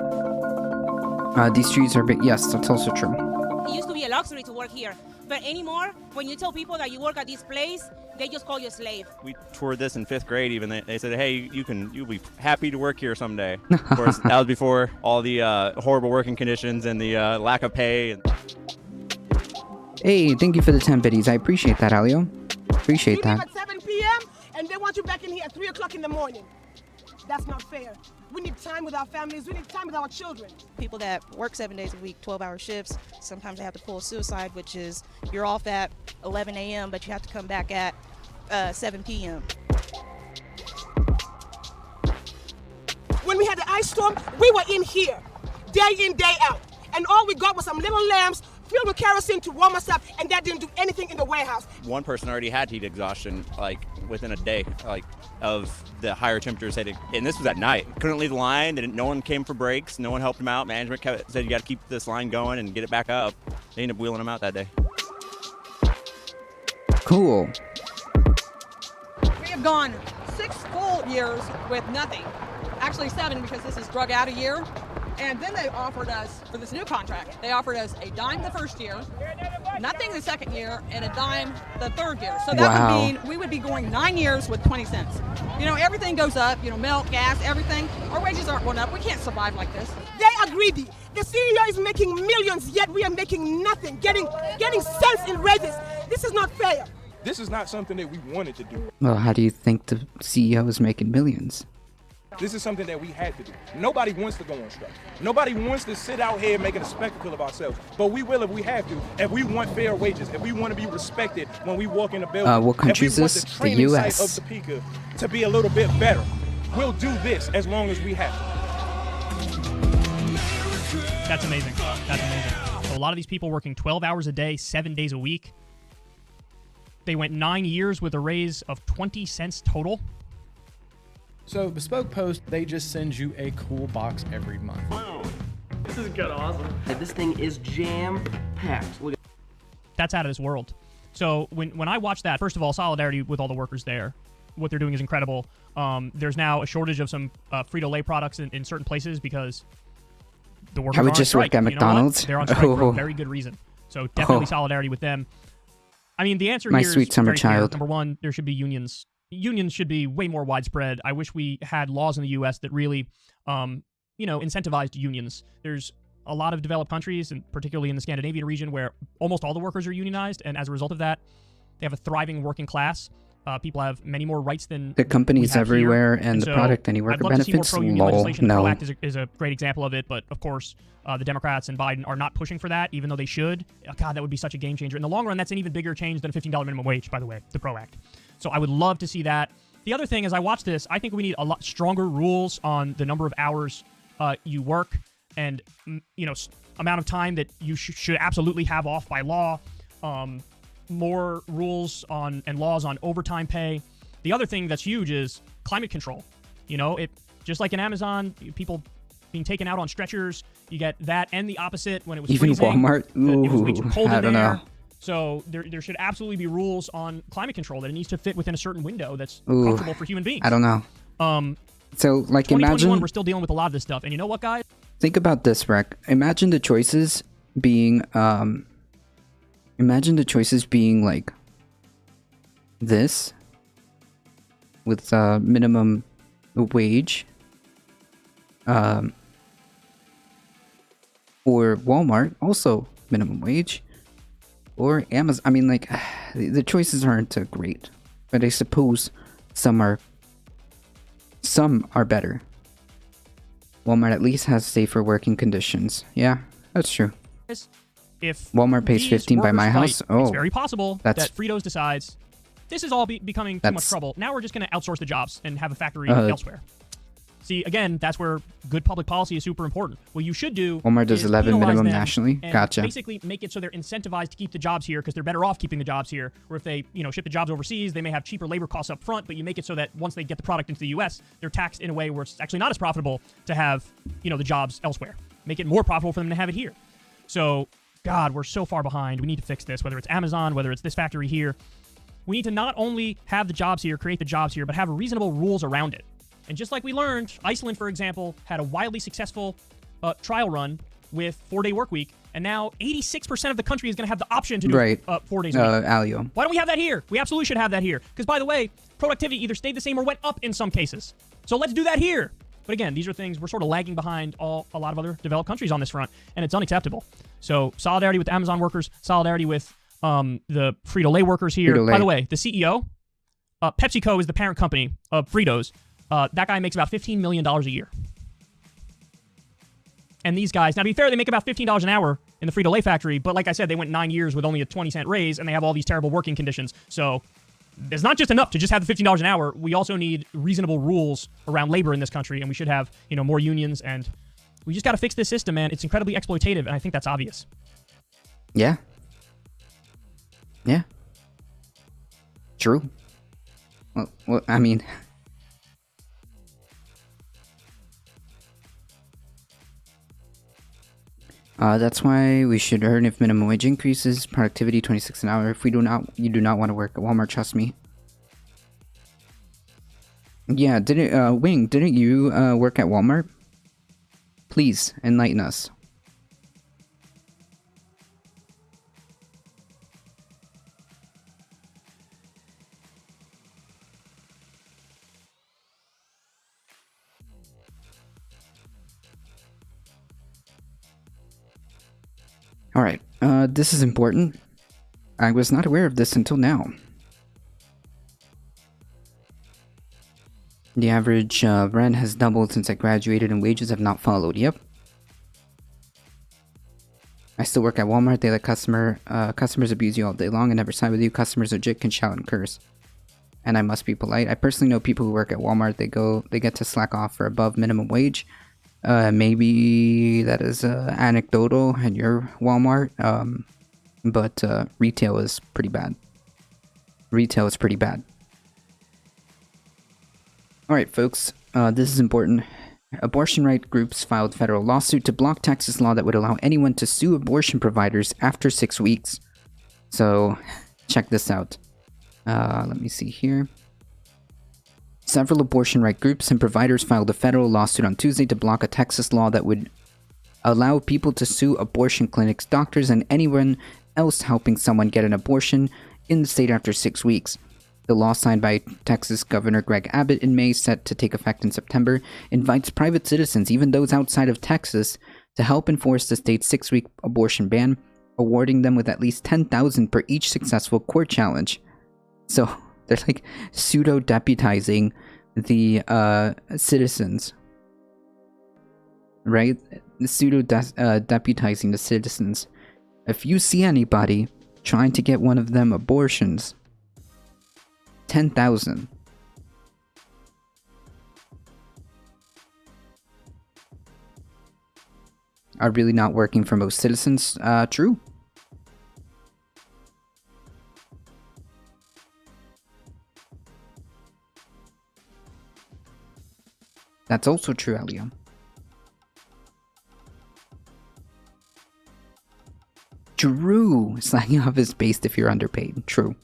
Speaker 1: These trees are big. Yes, that's also true.
Speaker 7: It used to be a luxury to work here, but anymore, when you tell people that you work at this place, they just call you a slave.
Speaker 8: We toured this in 5th grade even. They said, hey, you'll be happy to work here someday. Of course, that was before all the horrible working conditions and the lack of pay.
Speaker 1: Hey, thank you for the 10 biddies. I appreciate that, Alio. Appreciate
Speaker 4: You
Speaker 1: that.
Speaker 4: leave at 7 p.m. and they want you back in here at 3 o'clock in the morning. That's not fair. We need time with our families. We need time with our children.
Speaker 9: People that work 7 days a week, 12-hour shifts, sometimes they have to pull suicide, which is you're off at 11 a.m., but you have to come back at 7 p.m.
Speaker 4: When we had the ice storm, we were in here, day in, day out. And all we got was some little lamps filled with kerosene to warm us up, and that didn't do anything in the warehouse.
Speaker 8: One person already had heat exhaustion, like within a day, like of the higher temperatures hitting. And this was at night. Couldn't leave the line. No one came for breaks. No one helped him out. Management said you got to keep this line going and get it back up. They ended up wheeling him out that day.
Speaker 1: Cool.
Speaker 10: We have gone 6 full years with nothing. Actually 7, because this is drug out a year. And then they offered us, for this new contract, they offered us a dime the first year, nothing the second year, and a dime the third year. So that would mean we would be going 9 years with 20 cents. You know, everything goes up, you know, milk, gas, everything. Our wages aren't going up. We can't survive like this.
Speaker 4: They are greedy. The CEO is making millions, yet we are making nothing, getting cents in raises. This is not fair.
Speaker 6: This is not something that we wanted to do.
Speaker 1: Well, how do you think the CEO is making millions?
Speaker 6: This is something that we had to do. Nobody wants to go on strike. Nobody wants to sit out here making a spectacle of ourselves. But we will if we have to. If we want fair wages, if we want to be respected when we walk in the building.
Speaker 1: What country is this?
Speaker 6: If we
Speaker 1: The
Speaker 6: want the
Speaker 1: US.
Speaker 6: training site of Topeka to be a little bit better, we'll do this as long as we have to.
Speaker 3: That's amazing. That's amazing. So a lot of these people working 12 hours a day, 7 days a week. They went 9 years with a raise of 20 cents total.
Speaker 11: So Bespoke Post, they just send you a cool box every month.
Speaker 12: Wow, this is kind of awesome. This thing is jam-packed. Look at
Speaker 3: That's out of this world. So when I watch that, first of all, solidarity with all the workers there. What they're doing is incredible. There's now a shortage of some Frito-Lay products in certain places because the workers
Speaker 1: I would
Speaker 3: are on
Speaker 1: just
Speaker 3: strike.
Speaker 1: work at
Speaker 3: You know what?
Speaker 1: McDonald's.
Speaker 3: They're on strike for a
Speaker 1: Oh.
Speaker 3: very good reason. So definitely
Speaker 1: Oh.
Speaker 3: solidarity with them. I mean, the answer
Speaker 1: My
Speaker 3: here is
Speaker 1: sweet summer
Speaker 3: very clear.
Speaker 1: child.
Speaker 3: Number one, there should be unions. Unions should be way more widespread. I wish we had laws in the U.S. that really, incentivized unions. There's a lot of developed countries, and particularly in the Scandinavian region, where almost all the workers are unionized, and as a result of that, they have a thriving working class. People have many more rights than
Speaker 1: The companies
Speaker 3: we have here.
Speaker 1: everywhere and the
Speaker 3: so
Speaker 1: product any
Speaker 3: I'd
Speaker 1: worker
Speaker 3: love to see more
Speaker 1: benefits.
Speaker 3: pro-union
Speaker 1: Lol,
Speaker 3: legislation. The
Speaker 1: no.
Speaker 3: PRO Act is a great example of it, but of course, the Democrats and Biden are not pushing for that, even though they should. God, that would be such a game changer. In the long run, that's an even bigger change than a $15 minimum wage, by the way, the PRO Act. So I would love to see that. The other thing, as I watch this, I think we need a lot stronger rules on the number of hours you work and, amount of time that you should absolutely have off by law. More rules on and laws on overtime pay. The other thing that's huge is climate control. It just like in Amazon, people being taken out on stretchers, you get that and the opposite when it was
Speaker 1: Even
Speaker 3: freezing.
Speaker 1: Walmart?
Speaker 3: It was way too
Speaker 1: Ooh,
Speaker 3: cold
Speaker 1: I
Speaker 3: in
Speaker 1: don't
Speaker 3: there.
Speaker 1: know.
Speaker 3: So there should absolutely be rules on climate control that it needs to fit within a certain window that's
Speaker 1: Ooh,
Speaker 3: comfortable for human beings.
Speaker 1: I don't know. So, like,
Speaker 3: 2021,
Speaker 1: imagine...
Speaker 3: we're still dealing with a lot of this stuff. And you know what, guys?
Speaker 1: Think about this, Rec. Imagine the choices being, like this with minimum wage, or Walmart also minimum wage, or Amazon. I mean, like, the choices aren't great, but I suppose some are better. Walmart at least has safer working conditions. Yeah, that's true.
Speaker 3: If
Speaker 1: Walmart pays
Speaker 3: these
Speaker 1: 15 by
Speaker 3: workers
Speaker 1: my
Speaker 3: fight,
Speaker 1: house. Oh,
Speaker 3: it's very possible that
Speaker 1: that's
Speaker 3: Fritos decides this is all becoming too much
Speaker 1: That's-
Speaker 3: trouble. Now we're just going to outsource the jobs and have a factory elsewhere. See, again, that's where good public policy is super important. What you should do
Speaker 1: Walmart does
Speaker 3: is
Speaker 1: 11
Speaker 3: penalize
Speaker 1: minimum
Speaker 3: them
Speaker 1: nationally.
Speaker 3: and
Speaker 1: Gotcha.
Speaker 3: basically make it so they're incentivized to keep the jobs here because they're better off keeping the jobs here. Or if they, ship the jobs overseas, they may have cheaper labor costs up front, but you make it so that once they get the product into the U.S., they're taxed in a way where it's actually not as profitable to have, the jobs elsewhere. Make it more profitable for them to have it here. So, God, we're so far behind. We need to fix this, whether it's Amazon, whether it's this factory here. We need to not only have the jobs here, create the jobs here, but have reasonable rules around it. And just like we learned, Iceland, for example, had a wildly successful trial run with 4-day work week, and now 86% of the country is going to have the option to do 4 days a week.
Speaker 1: Alio.
Speaker 3: Why don't we have that here? We absolutely should have that here. Because, by the way, productivity either stayed the same or went up in some cases. So let's do that here. But again, these are things we're sort of lagging behind a lot of other developed countries on this front, and it's unacceptable. So solidarity with Amazon workers, solidarity with the Frito-Lay workers here.
Speaker 1: Frito-Lay.
Speaker 3: By the way, the CEO, PepsiCo is the parent company of Fritos. That guy makes about $15 million a year. And these guys, now to be fair, they make about $15 an hour in the Frito-Lay factory, but like I said, they went 9 years with only a 20-cent raise, and they have all these terrible working conditions. So it's not just enough to just have the $15 an hour. We also need reasonable rules around labor in this country, and we should have, more unions, and we just got to fix this system, man. It's incredibly exploitative, and I think that's obvious.
Speaker 1: Yeah. Yeah. True. Well, I mean... that's why we should earn if minimum wage increases, productivity 26 an hour. If you do not want to work at Walmart, trust me. Yeah, Wing, didn't you work at Walmart? Please, enlighten us. Alright, this is important. I was not aware of this until now. The average rent has doubled since I graduated and wages have not followed. Yep. I still work at Walmart. They let customers abuse you all day long and never side with you. Customers legit can shout and curse. And I must be polite. I personally know people who work at Walmart. They get to slack off for above minimum wage. Maybe that is anecdotal at your Walmart, but retail is pretty bad. Retail is pretty bad. Alright folks, this is important. Abortion rights groups filed federal lawsuit to block Texas law that would allow anyone to sue abortion providers after 6 weeks. So, check this out. Let me see here. Several abortion rights groups and providers filed a federal lawsuit on Tuesday to block a Texas law that would allow people to sue abortion clinics, doctors, and anyone else helping someone get an abortion in the state after 6 weeks. The law signed by Texas Governor Greg Abbott in May, set to take effect in September, invites private citizens, even those outside of Texas, to help enforce the state's 6-week abortion ban, awarding them with at least $10,000 per each successful court challenge. So they're like pseudo-deputizing the citizens, right? Pseudo-deputizing the citizens. If you see anybody trying to get one of them abortions, 10,000. Are really not working for most citizens. True. That's also true, Elio. True. Slacking off is based if you're underpaid. True.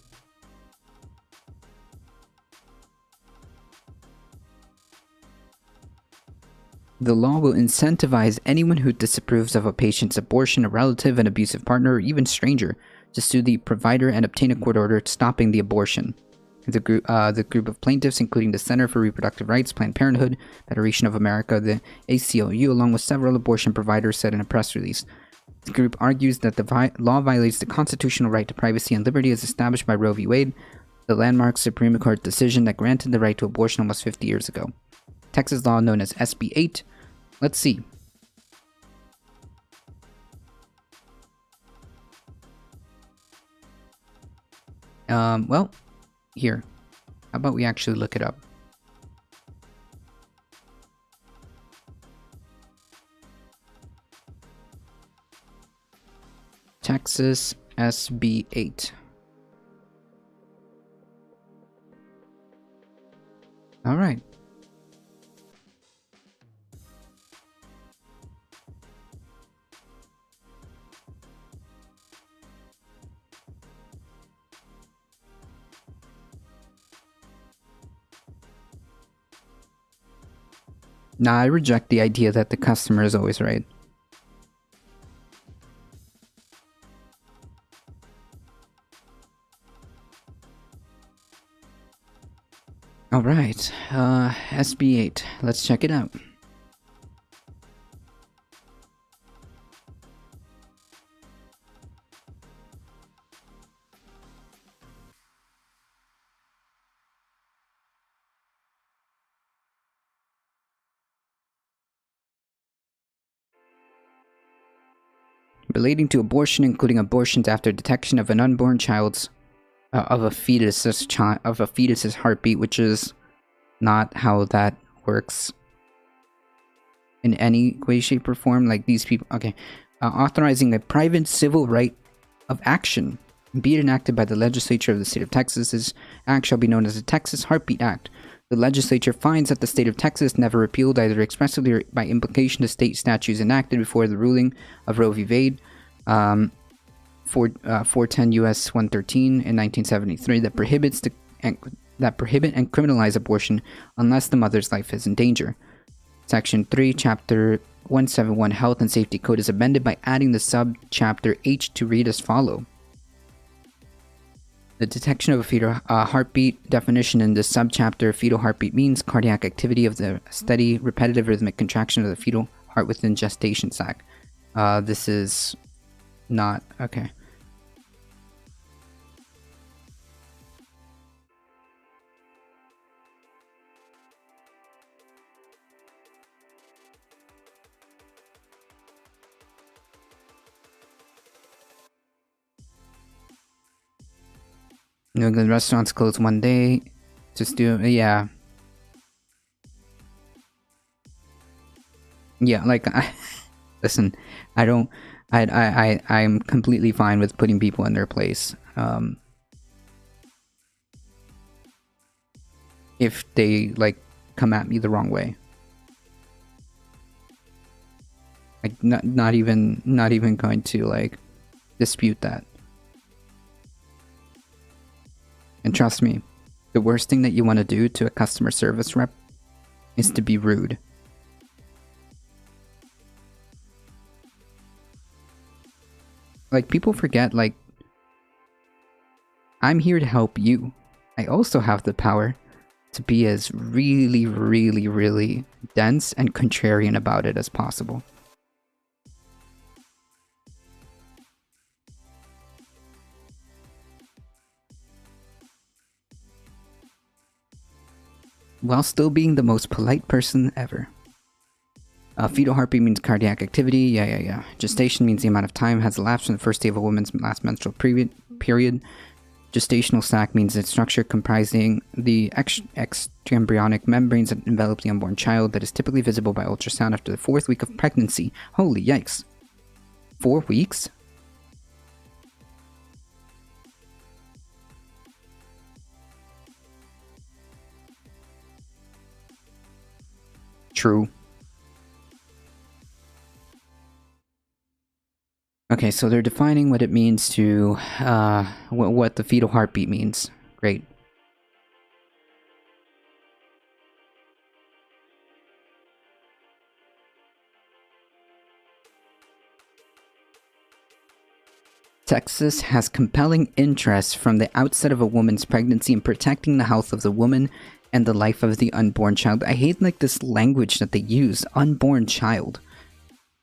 Speaker 1: The law will incentivize anyone who disapproves of a patient's abortion, a relative, an abusive partner, or even stranger to sue the provider and obtain a court order stopping the abortion. The group of plaintiffs, including the Center for Reproductive Rights, Planned Parenthood, Federation of America, the ACLU, along with several abortion providers, said in a press release. The group argues that the law violates the constitutional right to privacy and liberty as established by Roe v. Wade, the landmark Supreme Court decision that granted the right to abortion almost 50 years ago. Texas law known as SB 8. Let's see. Well, here. How about we actually look it up? Texas SB 8. All right. Nah, I reject the idea that the customer is always right. Alright, SB 8. Let's check it out. relating to abortion, including abortions after detection of an unborn child's of a fetus's heartbeat, which is not how that works in any way, shape, or form. Like these people, okay, authorizing a private civil right of action, be it enacted by the legislature of the state of Texas. This act shall be known as the Texas Heartbeat Act. The legislature finds that the state of Texas never repealed, either expressly or by implication, the state statutes enacted before the ruling of Roe v. Wade, 410 U.S. 113 in 1973, that prohibit and criminalize abortion unless the mother's life is in danger. Section 3, Chapter 171 Health and Safety Code is amended by adding the subchapter H to read as follow. The detection of a fetal heartbeat definition in this subchapter: fetal heartbeat means cardiac activity of the steady, repetitive, rhythmic contraction of the fetal heart within gestation sac. This is not okay. New England restaurants close one day. Just do, yeah. Yeah, like, listen, I'm completely fine with putting people in their place. If they, like, come at me the wrong way. Like, not even going to, like, dispute that. And trust me, the worst thing that you want to do to a customer service rep is to be rude. Like, people forget, like, I'm here to help you. I also have the power to be as really, really, really dense and contrarian about it as possible. While still being the most polite person ever. Fetal heartbeat means cardiac activity. Yeah. Gestation means the amount of time has elapsed from the first day of a woman's last menstrual period. Gestational sac means its structure comprising the extraembryonic membranes that envelop the unborn child that is typically visible by ultrasound after the 4th week of pregnancy. Holy yikes. 4 weeks? True. Okay, so they're defining what it means to, what the fetal heartbeat means. Great. Texas has compelling interest from the outset of a woman's pregnancy in protecting the health of the woman and the life of the unborn child. I hate, like, this language that they use, unborn child.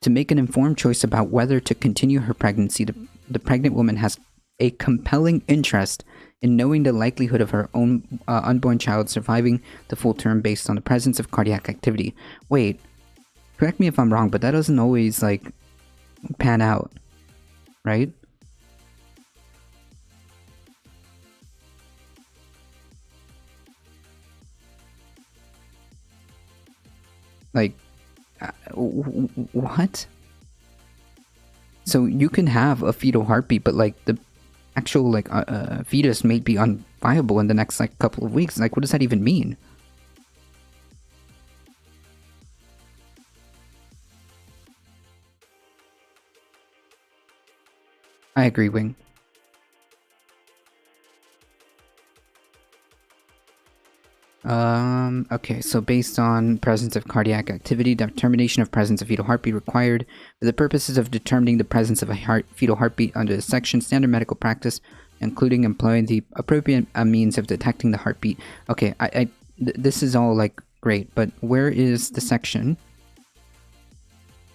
Speaker 1: To make an informed choice about whether to continue her pregnancy, the pregnant woman has a compelling interest in knowing the likelihood of her own unborn child surviving the full term based on the presence of cardiac activity. Wait, correct me if I'm wrong, but that doesn't always, like, pan out, right? Like, what? So you can have a fetal heartbeat, but, like, the actual, like, fetus may be unviable in the next, like, couple of weeks. Like, what does that even mean? I agree, Wing. Okay, so based on presence of cardiac activity, determination of presence of fetal heartbeat required for the purposes of determining the presence of a fetal heartbeat under this section, standard medical practice, including employing the appropriate means of detecting the heartbeat. Okay, this is all, like, great, but where is the section?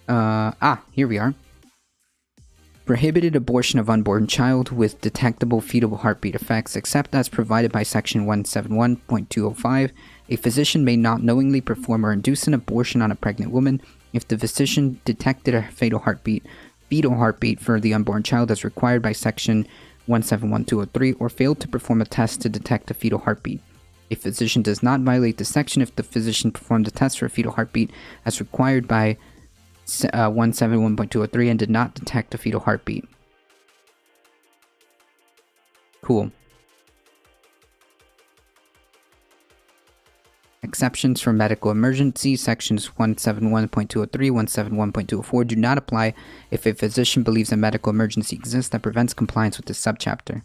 Speaker 1: Here we are. Prohibited abortion of unborn child with detectable fetal heartbeat effects, except as provided by section 171.205. A physician may not knowingly perform or induce an abortion on a pregnant woman if the physician detected a fetal heartbeat fetal heartbeat for the unborn child as required by Section 171203 or failed to perform a test to detect a fetal heartbeat. A physician does not violate this section if the physician performed a test for a fetal heartbeat as required by 171.203 and did not detect a fetal heartbeat. Cool. Exceptions for medical emergency, sections 171.203, 171.204 do not apply if a physician believes a medical emergency exists that prevents compliance with this subchapter.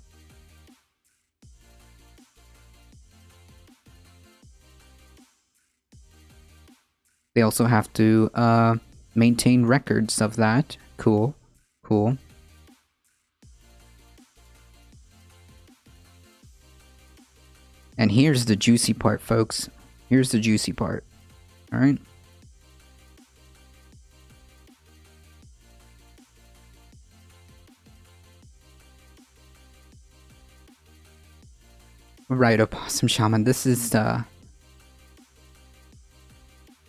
Speaker 1: They also have to maintain records of that. Cool. Cool. And here's the juicy part, folks. Here's the juicy part. Alright? Right, Opossum Shaman. This is,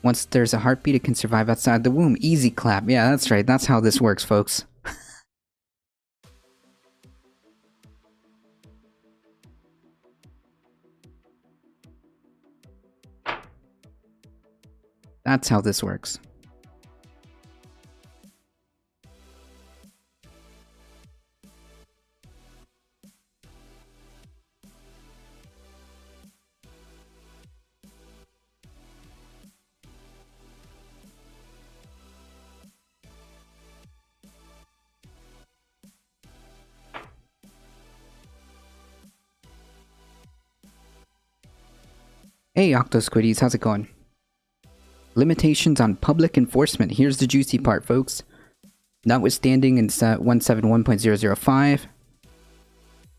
Speaker 1: once there's a heartbeat, it can survive outside the womb. Easy clap. Yeah, that's right. That's how this works, folks. That's how this works. Hey Octosquiddies, how's it going? Limitations on public enforcement. Here's the juicy part, folks. Notwithstanding in 171.005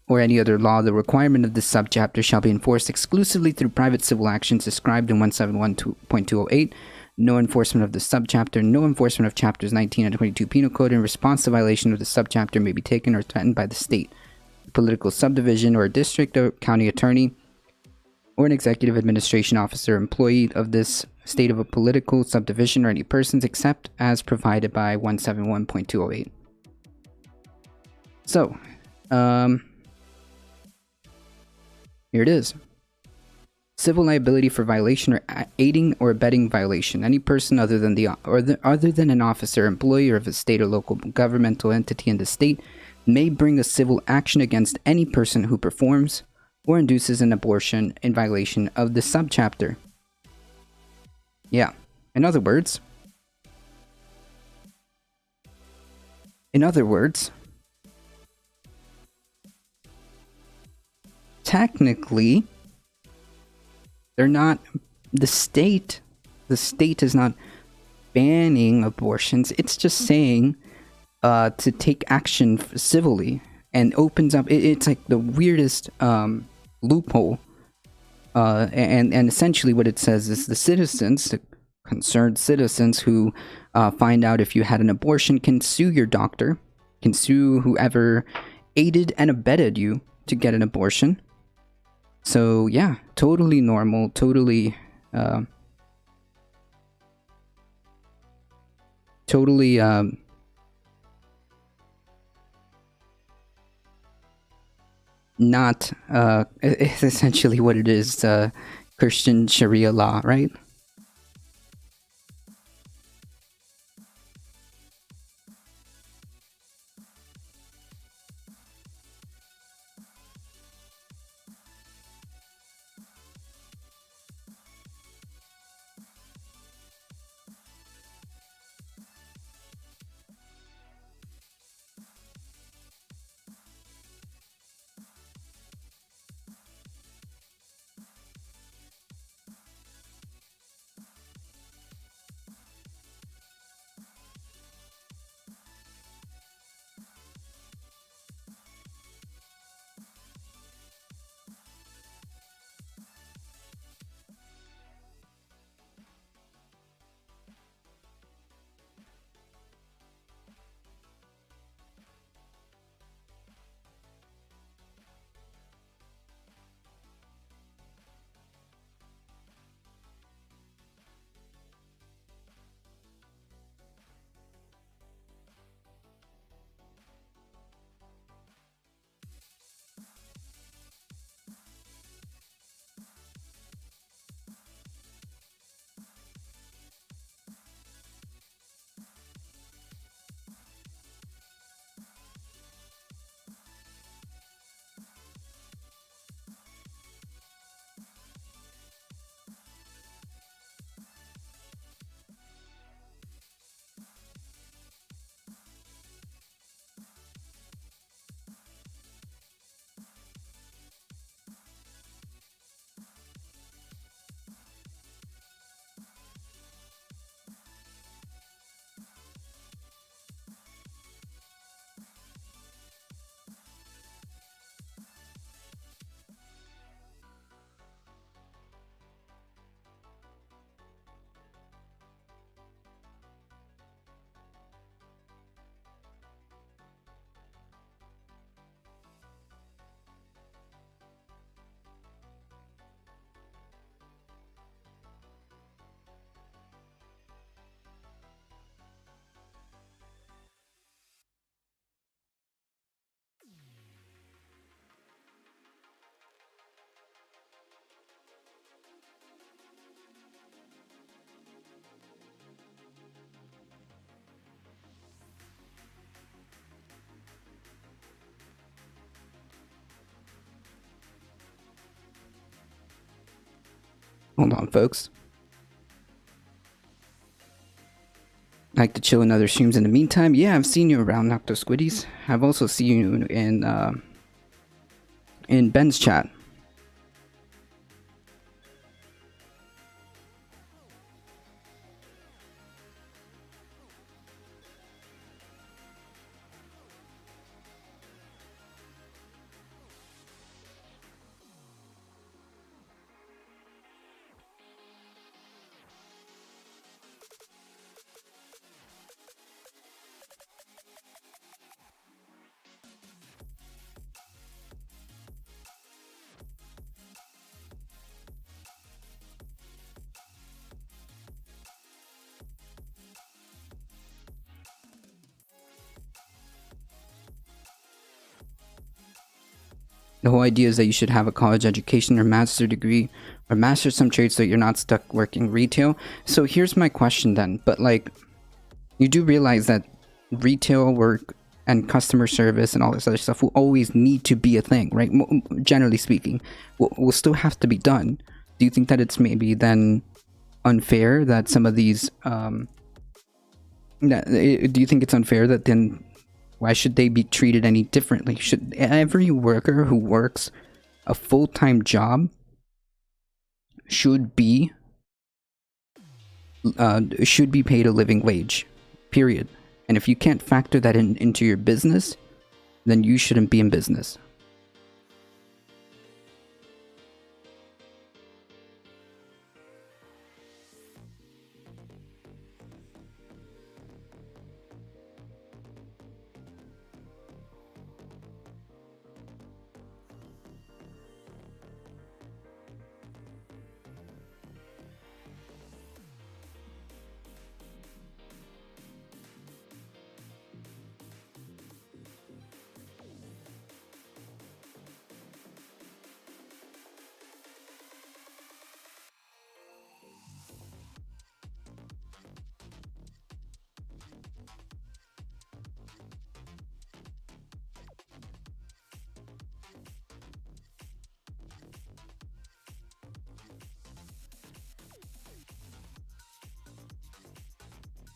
Speaker 1: or any other law, the requirement of this subchapter shall be enforced exclusively through private civil actions described in 171.208. No enforcement of the subchapter, no enforcement of chapters 19 and 22 Penal Code in response to violation of the subchapter may be taken or threatened by the state, political subdivision, or a district or county attorney, or an executive administration officer, employee of this state of a political subdivision, or any persons except as provided by 171.208. So, here it is. Civil liability for violation or aiding or abetting violation. Any person other than other than an officer, employee of a state or local governmental entity in the state may bring a civil action against any person who performs or induces an abortion in violation of the subchapter. Yeah. In other words, technically, they're not, the state is not banning abortions. It's just saying to take action civilly, and opens up, it's like the weirdest loophole. And essentially what it says is the citizens, the concerned citizens who find out if you had an abortion can sue your doctor, can sue whoever aided and abetted you to get an abortion. So yeah, totally normal, totally not it's essentially what it is, Christian Sharia law, right? Hold on, folks. Like to chill in other streams in the meantime? Yeah, I've seen you around Nocto Squiddies. I've also seen you in Ben's chat. The whole idea is that you should have a college education or master's degree or master some trade so that you're not stuck working retail. So here's my question then. But like, you do realize that retail work and customer service and all this other stuff will always need to be a thing, right? Generally speaking, will still have to be done. Do you think that it's maybe then unfair that some of these, do you think it's unfair that then why should they be treated any differently? Should every worker who works a full-time job should be paid a living wage, period. And if you can't factor that into your business, then you shouldn't be in business.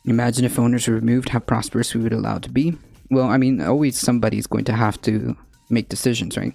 Speaker 1: Imagine if owners were removed, how prosperous we would allow to be. Well, I mean, always somebody's going to have to make decisions, right?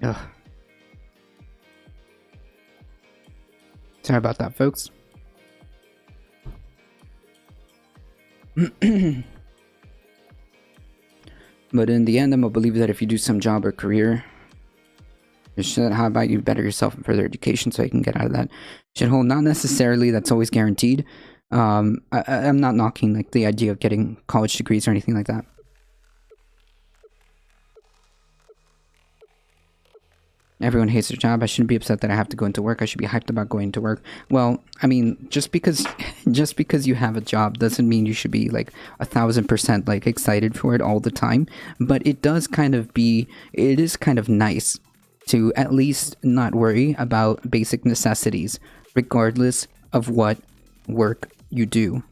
Speaker 1: Ugh. Sorry about that, folks. But in the end, I'm gonna believe that if you do some job or career, how about you better yourself and further education so you can get out of that shithole? Not necessarily that's always guaranteed. I'm not knocking like the idea of getting college degrees or anything like that. Everyone hates their job. I shouldn't be upset that I have to go into work. I should be hyped about going to work. Well, I mean, just because you have a job doesn't mean you should be like 1000% like excited for it all the time. But it is kind of nice to at least not worry about basic necessities, regardless of what work you do.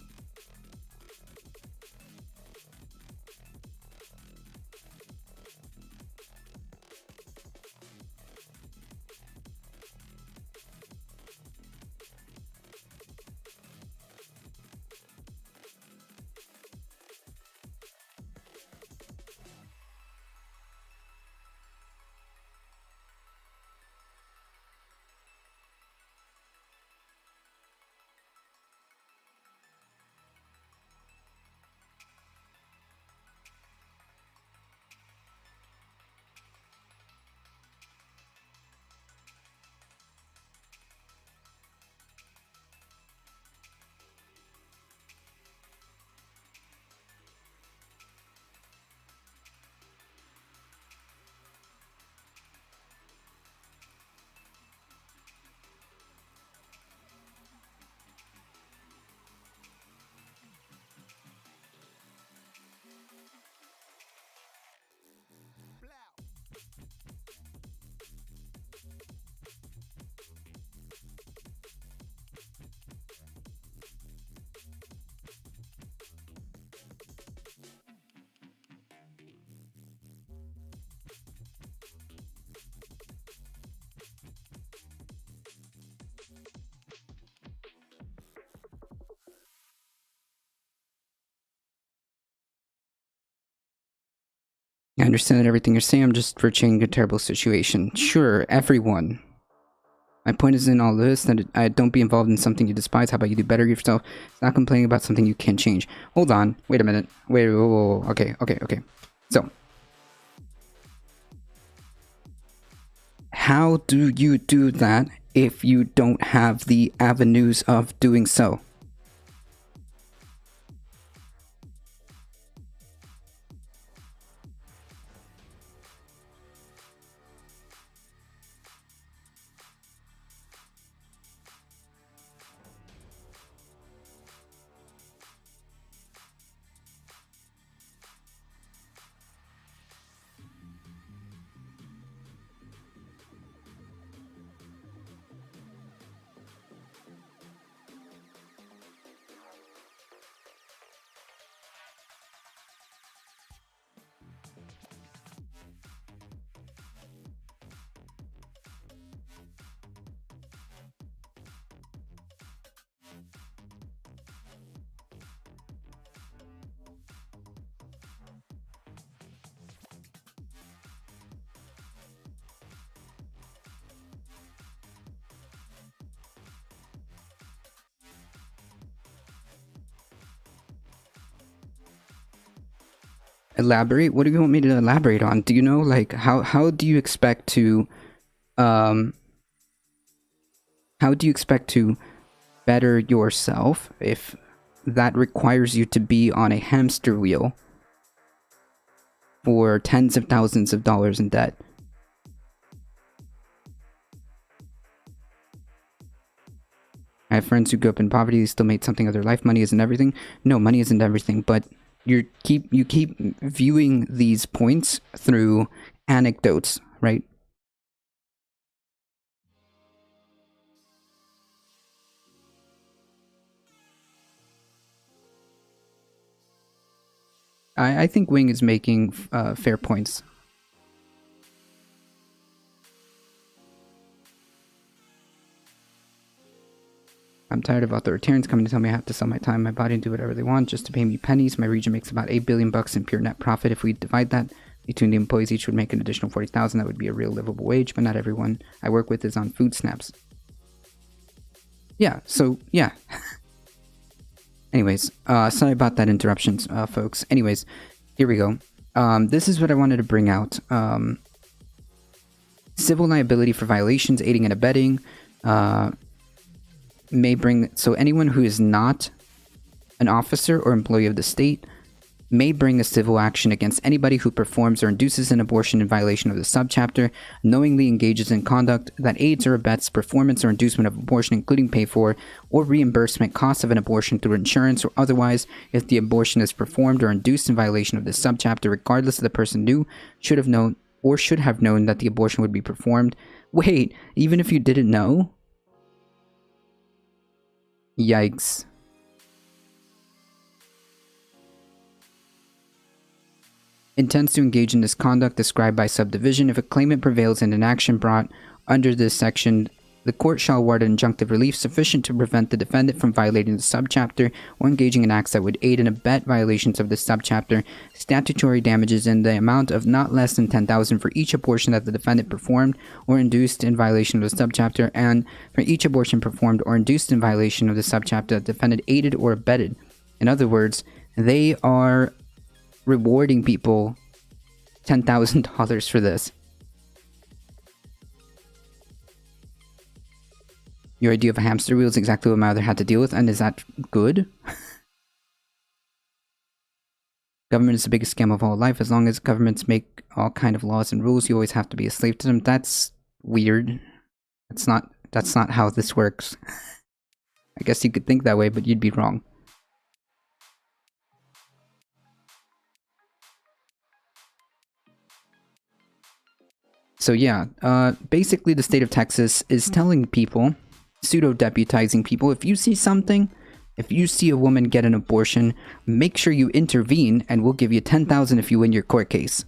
Speaker 1: I understand everything you're saying. I'm just portraying a terrible situation. Sure, everyone. My point is in all this that I don't be involved in something you despise. How about you do better yourself? It's not complaining about something you can't change. Hold on. Wait a minute. Wait. Whoa. Okay. So, how do you do that if you don't have the avenues of doing so? Elaborate? What do you want me to elaborate on? Do you know, like, how do you expect to, how do you expect to better yourself if that requires you to be on a hamster wheel for tens of thousands of dollars in debt? I have friends who grew up in poverty, still made something of their life. Money isn't everything. No, money isn't everything, but you keep viewing these points through anecdotes, right? I think Wing is making fair points. I'm tired of authoritarians coming to tell me I have to sell my time, my body, and do whatever they want just to pay me pennies. My region makes about $8 billion in pure net profit. If we divide that between the employees, each would make an additional $40,000. That would be a real livable wage, but not everyone I work with is on food stamps. Yeah, so, yeah. Anyways, sorry about that interruptions, folks. Anyways, here we go. This is what I wanted to bring out. Civil liability for violations, aiding and abetting, may bring, so anyone who is not an officer or employee of the state may bring a civil action against anybody who performs or induces an abortion in violation of the subchapter, knowingly engages in conduct that aids or abets performance or inducement of abortion, including pay for or reimbursement costs of an abortion through insurance or otherwise, if the abortion is performed or induced in violation of this subchapter, regardless of the person knew, should have known, or should have known that the abortion would be performed. Wait, even if you didn't know? Yikes. Intends to engage in this conduct described by subdivision. If a claimant prevails in an action brought under this section, the court shall award an injunctive relief sufficient to prevent the defendant from violating the subchapter or engaging in acts that would aid and abet violations of this subchapter. Statutory damages in the amount of not less than $10,000 for each abortion that the defendant performed or induced in violation of the subchapter, and for each abortion performed or induced in violation of the subchapter that the defendant aided or abetted. In other words, they are rewarding people $10,000 for this. Your idea of a hamster wheel is exactly what my mother had to deal with, and is that good? Government is the biggest scam of all life. As long as governments make all kind of laws and rules, you always have to be a slave to them. That's weird. That's not how this works. I guess you could think that way, but you'd be wrong. So yeah, basically the state of Texas is telling people, pseudo-deputizing people, if you see something, if you see a woman get an abortion, make sure you intervene and we'll give you $10,000 if you win your court case.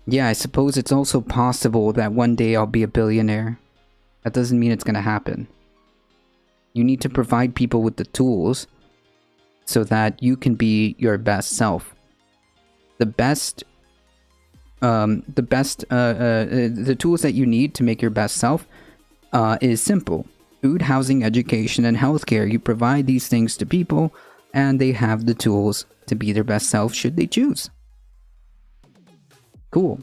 Speaker 1: Yeah, I suppose it's also possible that one day I'll be a billionaire. That doesn't mean it's gonna happen. You need to provide people with the tools so that you can be your best self. The tools that you need to make your best self is simple. Food, housing, education, and healthcare. You provide these things to people, and they have the tools to be their best self should they choose. Cool.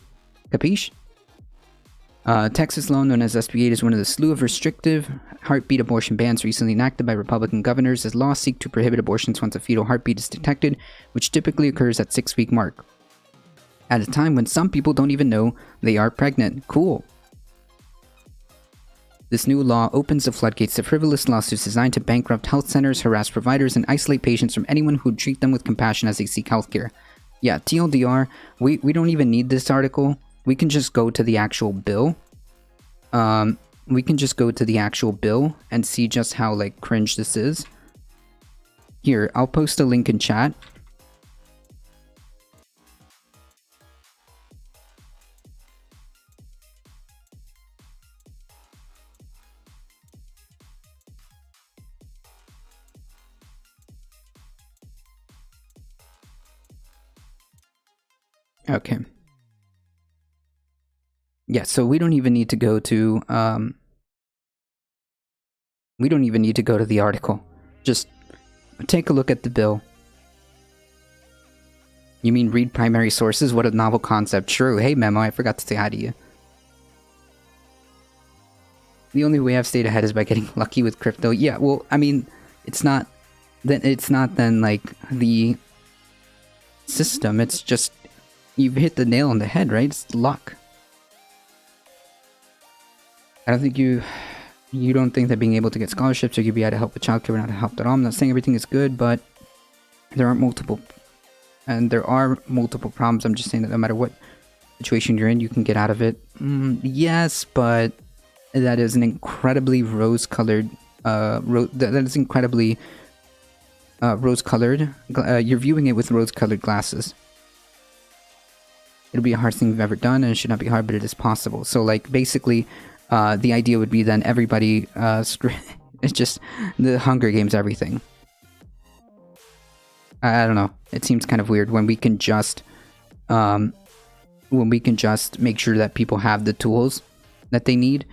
Speaker 1: Capiche? Texas law known as SB 8 is one of the slew of restrictive heartbeat abortion bans recently enacted by Republican governors, as laws seek to prohibit abortions once a fetal heartbeat is detected, which typically occurs at 6-week mark. At a time when some people don't even know they are pregnant. Cool. This new law opens the floodgates to frivolous lawsuits designed to bankrupt health centers, harass providers, and isolate patients from anyone who would treat them with compassion as they seek healthcare. Yeah, TLDR, we don't even need this article. We can just go to the actual bill. We can just go to the actual bill and see just how, like, cringe this is. Here, I'll post a link in chat. Okay. Yeah, so we don't even need to go to the article. Just take a look at the bill. You mean read primary sources? What a novel concept. True. Hey Memo, I forgot to say hi to you. The only way I've stayed ahead is by getting lucky with crypto. Yeah, well, I mean, it's not then like the system, it's just you've hit the nail on the head, right? It's luck. I don't think you don't think that being able to get scholarships or you'd be able to help with childcare would not help at all. I'm not saying everything is good, but there are multiple problems. I'm just saying that no matter what situation you're in, you can get out of it. Yes, but that is an incredibly rose-colored. That is incredibly rose-colored. You're viewing it with rose-colored glasses. It'll be a hard thing you've ever done, and it should not be hard, but it is possible. So, like, basically, the idea would be then everybody, it's just the Hunger Games everything. I don't know. It seems kind of weird when we can just make sure that people have the tools that they need.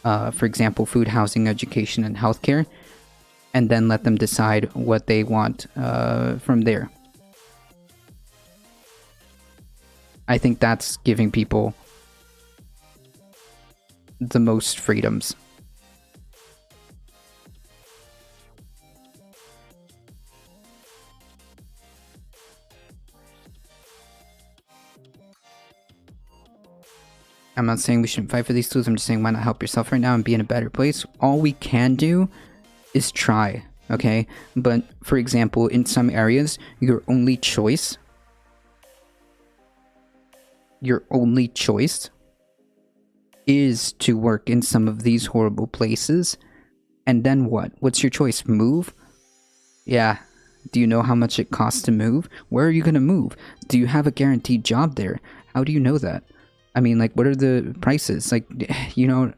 Speaker 1: For example, food, housing, education, and healthcare, and then let them decide what they want from there. I think that's giving people the most freedoms. I'm not saying we shouldn't fight for these tools, I'm just saying why not help yourself right now and be in a better place. All we can do is try, okay? But for example, in some areas, your only choice is to work in some of these horrible places. And then what? What's your choice? Move? Yeah. Do you know how much it costs to move? Where are you going to move? Do you have a guaranteed job there? How do you know that? I mean, like, what are the prices? Like, you know,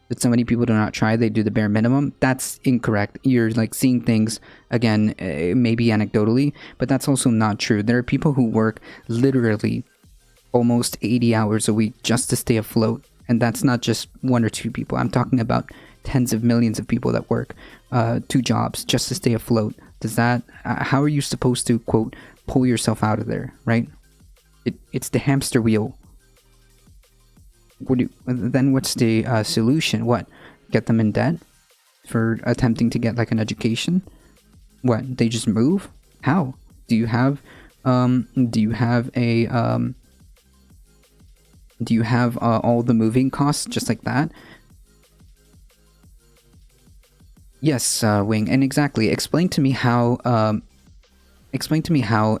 Speaker 1: that so many people do not try, they do the bare minimum. That's incorrect. You're, like, seeing things, again, maybe anecdotally, but that's also not true. There are people who work literally almost 80 hours a week just to stay afloat. And that's not just one or two people. I'm talking about tens of millions of people that work 2 jobs just to stay afloat. Does that, how are you supposed to, quote, pull yourself out of there, right? It's the hamster wheel. Then what's the solution? What? Get them in debt for attempting to get like an education? What? They just move? How? Do you have all the moving costs just like that? Yes, Wing, and exactly. Explain to me how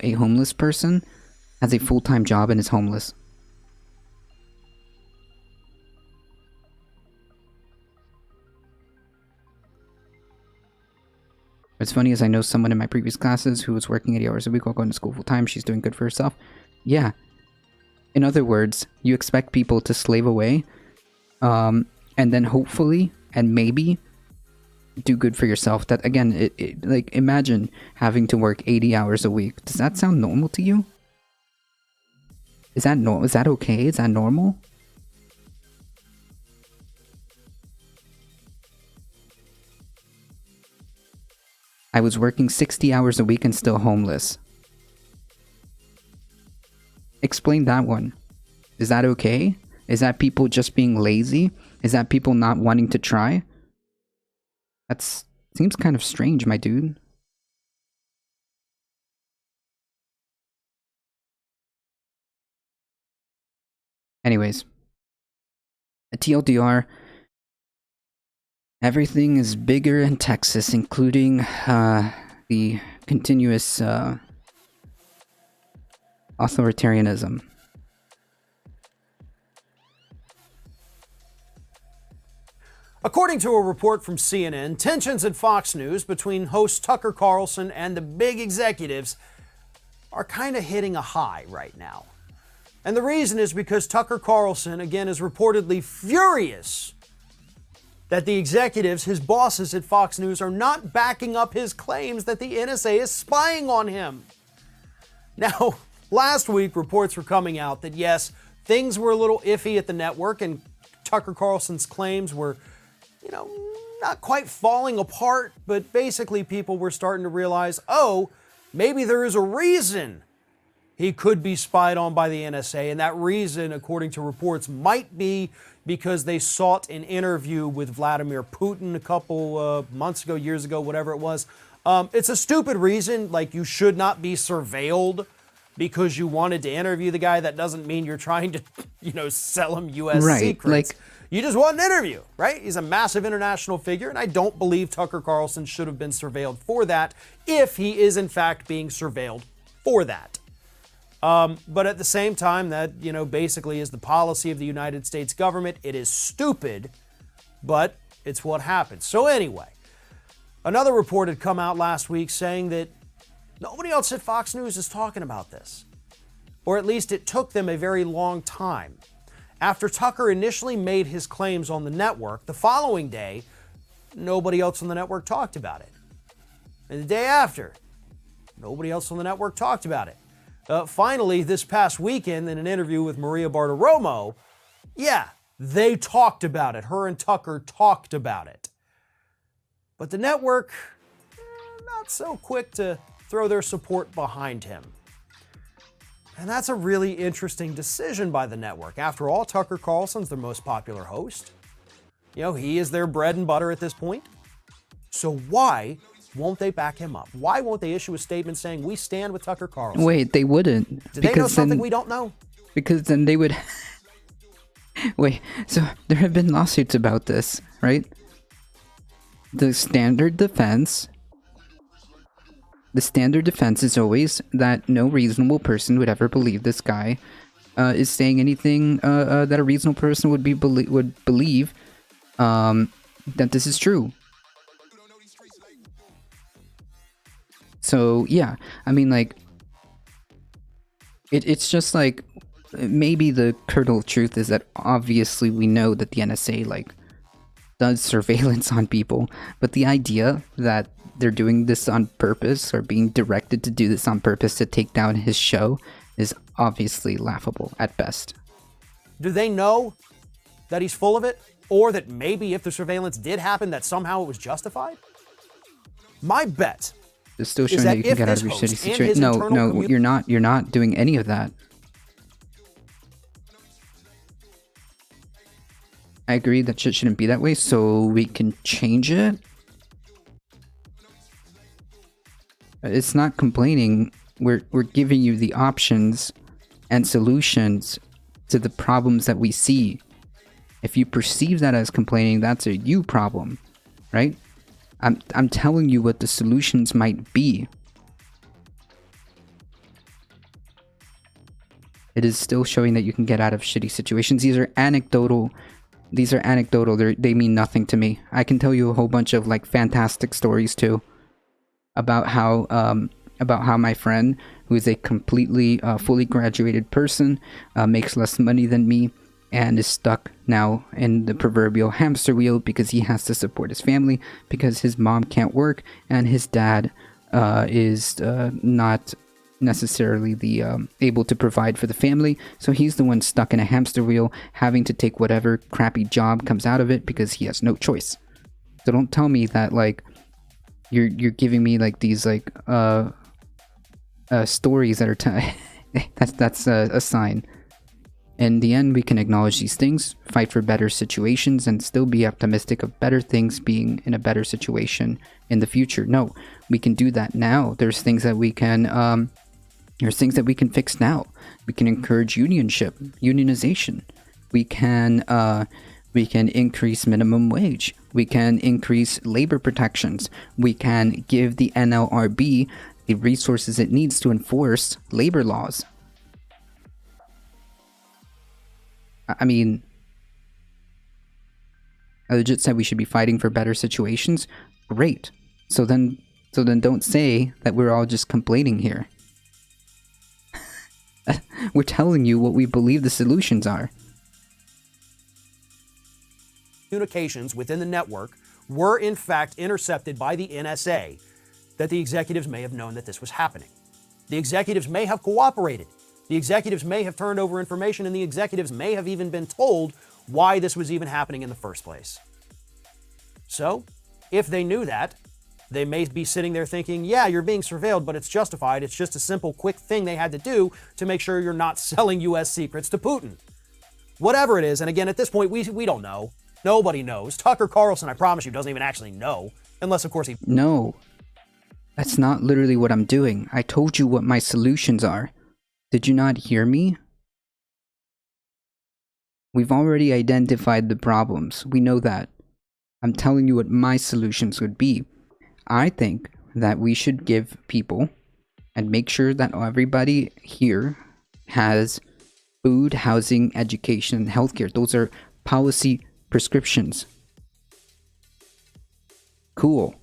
Speaker 1: a homeless person has a full-time job and is homeless. What's funny is I know someone in my previous classes who was working 80 hours a week while going to school full-time. She's doing good for herself. Yeah. In other words, you expect people to slave away, and then hopefully, and maybe, do good for yourself. That again, like imagine having to work 80 hours a week. Does that sound normal to you? Is that Is that okay? Is that normal? I was working 60 hours a week and still homeless. Explain that one. Is that okay? Is that people just being lazy? Is that people not wanting to try? That seems kind of strange, my dude. Anyways, at TLDR, everything is bigger in Texas, including the continuous authoritarianism.
Speaker 13: According to a report from CNN, tensions at Fox News between host Tucker Carlson and the big executives are kind of hitting a high right now. And the reason is because Tucker Carlson, again, is reportedly furious that the executives, his bosses at Fox News, are not backing up his claims that the NSA is spying on him. Now, last week, reports were coming out that, yes, things were a little iffy at the network and Tucker Carlson's claims were, not quite falling apart, but basically people were starting to realize, oh, maybe there is a reason he could be spied on by the NSA, and that reason, according to reports, might be because they sought an interview with Vladimir Putin a couple months ago, years ago, whatever it was. It's a stupid reason, like you should not be surveilled because you wanted to interview the guy. That doesn't mean you're trying to, sell him U.S. secrets. You just want an interview, right? He's a massive international figure, and I don't believe Tucker Carlson should have been surveilled for that if he is, in fact, being surveilled for that. But at the same time, that, basically is the policy of the United States government. It is stupid, but it's what happens. So anyway, another report had come out last week saying that nobody else at Fox News is talking about this. Or at least it took them a very long time. After Tucker initially made his claims on the network, the following day, nobody else on the network talked about it. And the day after, nobody else on the network talked about it. Finally, this past weekend, in an interview with Maria Bartiromo, they talked about it. Her and Tucker talked about it. But the network, not so quick to throw their support behind him. And that's a really interesting decision by the network. After all, Tucker Carlson's their most popular host. He is their bread and butter at this point. So why won't they back him up? Why won't they issue a statement saying, we stand with Tucker Carlson?
Speaker 1: Wait, they wouldn't.
Speaker 13: Do they know something we don't know?
Speaker 1: Because then they would... Wait, so there have been lawsuits about this, right? The standard defense is always that no reasonable person would ever believe this guy is saying anything that a reasonable person would believe that this is true. So yeah, I mean, like, it's just like, maybe the kernel of truth is that obviously we know that the NSA does surveillance on people, but the idea that they're doing this on purpose or being directed to do this on purpose to take down his show is obviously laughable at best.
Speaker 13: Do they know that he's full of it? Or that maybe if the surveillance did happen, that somehow it was justified? My bet
Speaker 1: is still showing that you can get out of your shitty situation. No, you're not doing any of that. I agree that shit shouldn't be that way, so we can change it. It's not complaining. We're giving you the options and solutions to the problems that we see. If you perceive that as complaining, that's a you problem, right? I'm telling you what the solutions might be. It is still showing that you can get out of shitty situations. These are anecdotal. They mean nothing to me. I can tell you a whole bunch of fantastic stories too about how my friend, who is a completely fully graduated person, makes less money than me, and is stuck now in the proverbial hamster wheel because he has to support his family because his mom can't work and his dad is not necessarily the able to provide for the family, so he's the one stuck in a hamster wheel having to take whatever crappy job comes out of it because he has no choice. So don't tell me that like you're giving me like these like stories that are that's a sign. In the end, we can acknowledge these things, fight for better situations, and still be optimistic of better things being in a better situation in the future. No, we can do that now. There's things that we can fix now. We can encourage unionization. We can increase minimum wage. We can increase labor protections. We can give the NLRB the resources it needs to enforce labor laws. I mean, I legit said we should be fighting for better situations. Great. So then don't say that we're all just complaining here. We're telling you what we believe the solutions are.
Speaker 13: Communications within the network were in fact intercepted by the NSA, that the executives may have known that this was happening. The executives may have cooperated. The executives may have turned over information, and the executives may have even been told why this was even happening in the first place. So, if they knew that, they may be sitting there thinking, yeah, you're being surveilled, but it's justified. It's just a simple, quick thing they had to do to make sure you're not selling U.S. secrets to Putin. Whatever it is, and again, at this point, we don't know. Nobody knows. Tucker Carlson, I promise you, doesn't even actually know. Unless, of course, he...
Speaker 1: No. That's not literally what I'm doing. I told you what my solutions are. Did you not hear me? We've already identified the problems. We know that. I'm telling you what my solutions would be. I think that we should give people and make sure that everybody here has food, housing, education, and healthcare. Those are policy prescriptions. Cool.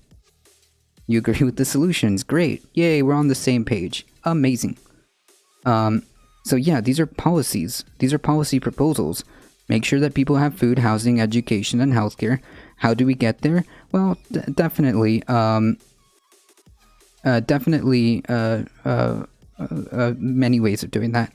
Speaker 1: You agree with the solutions. Great. Yay, we're on the same page. Amazing. So yeah, these are policies. These are policy proposals. Make sure that people have food, housing, education, and healthcare. How do we get there? Well, definitely many ways of doing that.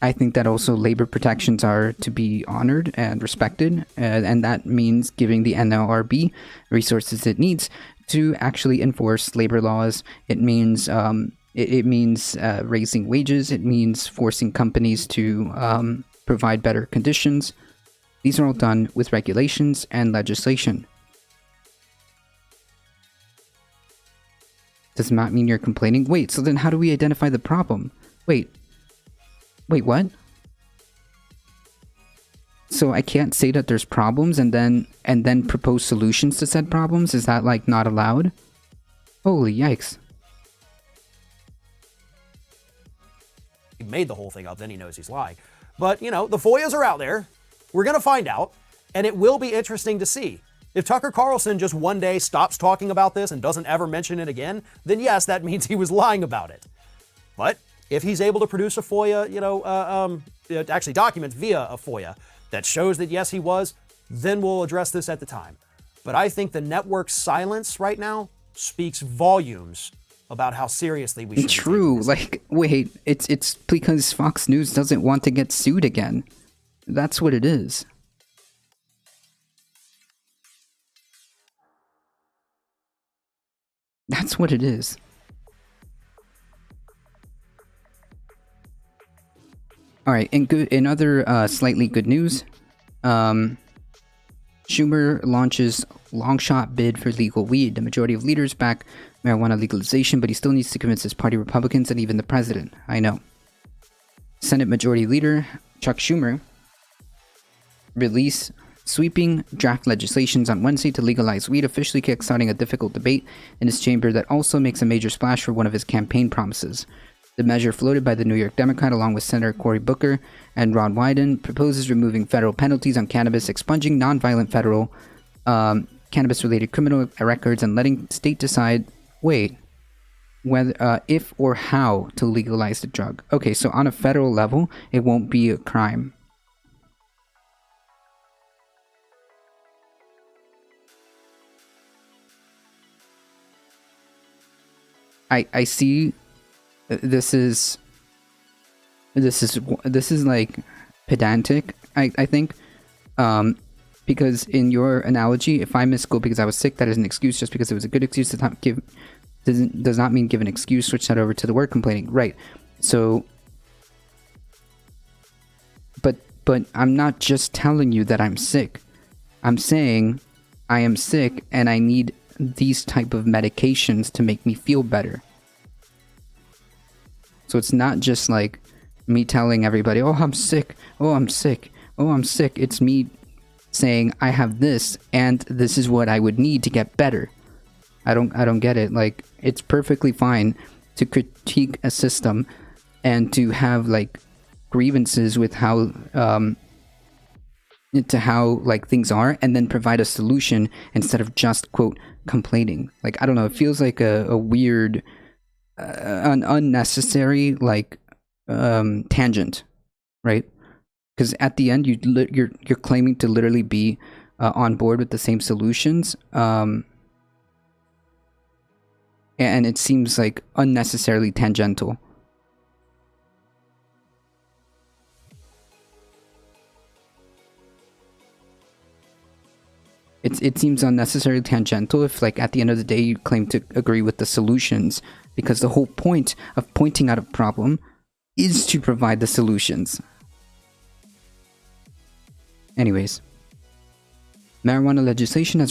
Speaker 1: I think that also labor protections are to be honored and respected, and that means giving the NLRB resources it needs to actually enforce labor laws. It means raising wages. It means forcing companies to provide better conditions. These are all done with regulations and legislation. Does not mean you're complaining. Wait, so then how do we identify the problem? Wait, what? So I can't say that there's problems and then propose solutions to said problems? Is that like not allowed? Holy yikes.
Speaker 13: He made the whole thing up, then he knows he's lying. But, you know, the FOIAs are out there. We're going to find out, and it will be interesting to see. If Tucker Carlson just one day stops talking about this and doesn't ever mention it again, then yes, that means he was lying about it. But if he's able to produce a FOIA, actually documents via a FOIA that shows that yes, he was, then we'll address this at the time. But I think the network's silence right now speaks volumes about how seriously we should be taking this.
Speaker 1: Like, wait, it's because Fox News doesn't want to get sued again. That's what it is. That's what it is. All right, in other slightly good news, Schumer launches long shot bid for legal weed. The majority of leaders back marijuana legalization, but he still needs to convince his party Republicans and even the president. I know. Senate Majority Leader Chuck Schumer released sweeping draft legislations on Wednesday to legalize weed, officially kickstarting a difficult debate in his chamber that also makes a major splash for one of his campaign promises. The measure, floated by the New York Democrat along with Senator Cory Booker and Ron Wyden, proposes removing federal penalties on cannabis, expunging nonviolent federal cannabis-related criminal records, and letting state decide, wait, whether if or how to legalize the drug. Okay, so on a federal level, it won't be a crime. I see. This is like pedantic. I think, because in your analogy, if I missed school because I was sick, that is an excuse. Just because it was a good excuse does not mean give an excuse. Switch that over to the word complaining, right? So, but I'm not just telling you that I'm sick. I'm saying I am sick and I need these type of medications to make me feel better. So it's not just like me telling everybody, oh, I'm sick, oh, I'm sick, oh, I'm sick. It's me saying I have this and this is what I would need to get better. I don't get it. Like, it's perfectly fine to critique a system and to have like grievances with how like things are, and then provide a solution instead of just quote complaining. Like, I don't know, it feels like a weird an unnecessary like tangent, right? Because at the end you're claiming to literally be on board with the same solutions, and it seems like unnecessarily tangential. It seems unnecessarily tangential if, like, at the end of the day you claim to agree with the solutions, because the whole point of pointing out a problem is to provide the solutions. Anyways, marijuana legislation has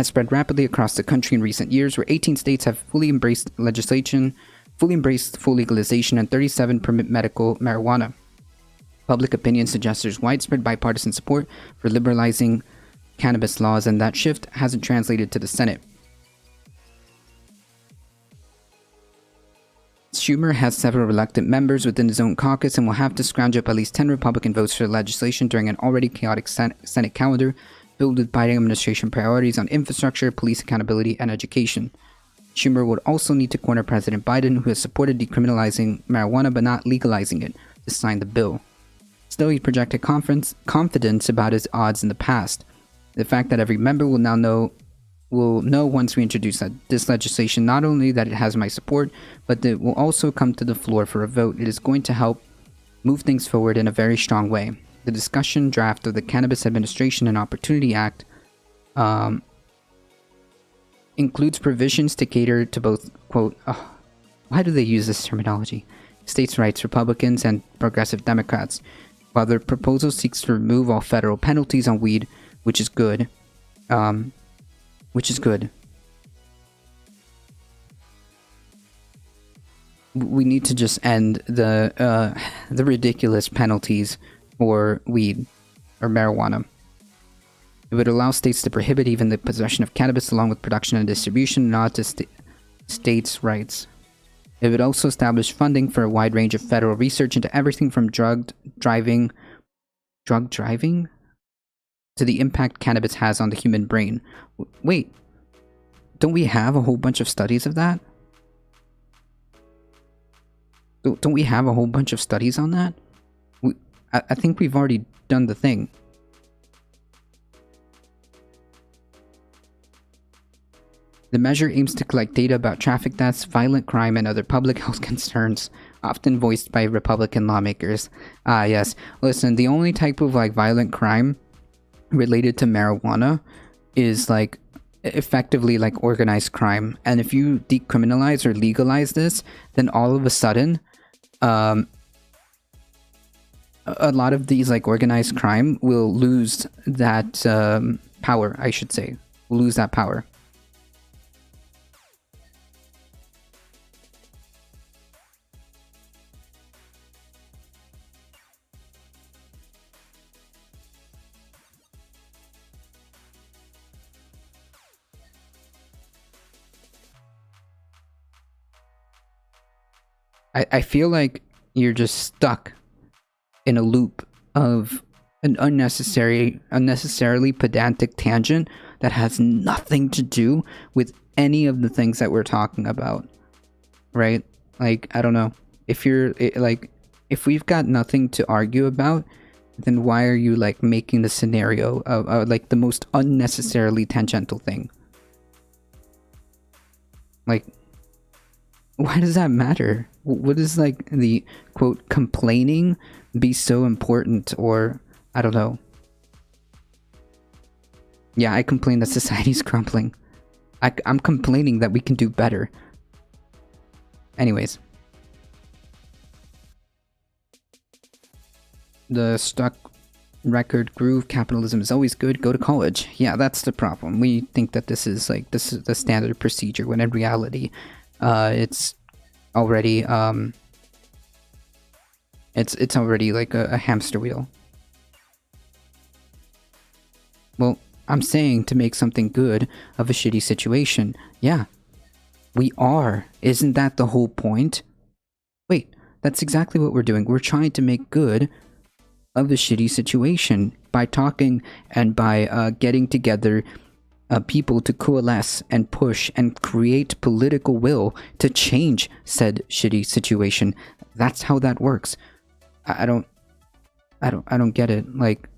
Speaker 1: spread rapidly across the country in recent years, where 18 states have fully embraced full legalization, and 37 permit medical marijuana. Public opinion suggests there's widespread bipartisan support for liberalizing cannabis laws, and that shift hasn't translated to the Senate. Schumer has several reluctant members within his own caucus and will have to scrounge up at least 10 Republican votes for the legislation during an already chaotic Senate calendar filled with Biden administration priorities on infrastructure, police accountability, and education. Schumer would also need to corner President Biden, who has supported decriminalizing marijuana but not legalizing it, to sign the bill. Still, he projected confidence about his odds in the past. The fact that every member will now know once we introduce this legislation not only that it has my support, but that it will also come to the floor for a vote. It is going to help move things forward in a very strong way. The discussion draft of the Cannabis Administration and Opportunity Act includes provisions to cater to both, quote, why do they use this terminology? States' rights, Republicans, and progressive Democrats, while the proposal seeks to remove all federal penalties on weed, which is good. We need to just end the ridiculous penalties for weed or marijuana. It would allow states to prohibit even the possession of cannabis along with production and distribution, not to states' rights. It would also establish funding for a wide range of federal research into everything from drug driving to the impact cannabis has on the human brain. Wait, don't we have a whole bunch of studies of that? Don't we have a whole bunch of studies on that? I think we've already done the thing. The measure aims to collect data about traffic deaths, violent crime, and other public health concerns, often voiced by Republican lawmakers. Ah, yes. Listen, the only type of, like, violent crime related to marijuana is, like, effectively, like, organized crime. And if you decriminalize or legalize this, then all of a sudden, a lot of these, like, organized crime will lose that power, I should say. Will lose that power. I feel like you're just stuck in a loop of an unnecessarily pedantic tangent that has nothing to do with any of the things that we're talking about. right? Like, I don't know. If you're like, if we've got nothing to argue about, then why are you like making the scenario of like the most unnecessarily tangential thing? Like, why does that matter? What is like the quote complaining be so important? Or I don't know. Yeah, I complain that society's crumbling. I'm complaining that we can do better. Anyways. The stock record groove, capitalism is always good, go to college. Yeah, that's the problem. We think that this is the standard procedure, when in reality, it's already, it's already like a hamster wheel. Well, I'm saying to make something good of a shitty situation. Yeah, we are. Isn't that the whole point? Wait, that's exactly what we're doing. We're trying to make good of the shitty situation by talking and by getting together people to coalesce and push and create political will to change said shitty situation. That's how that works. I don't get it. Like,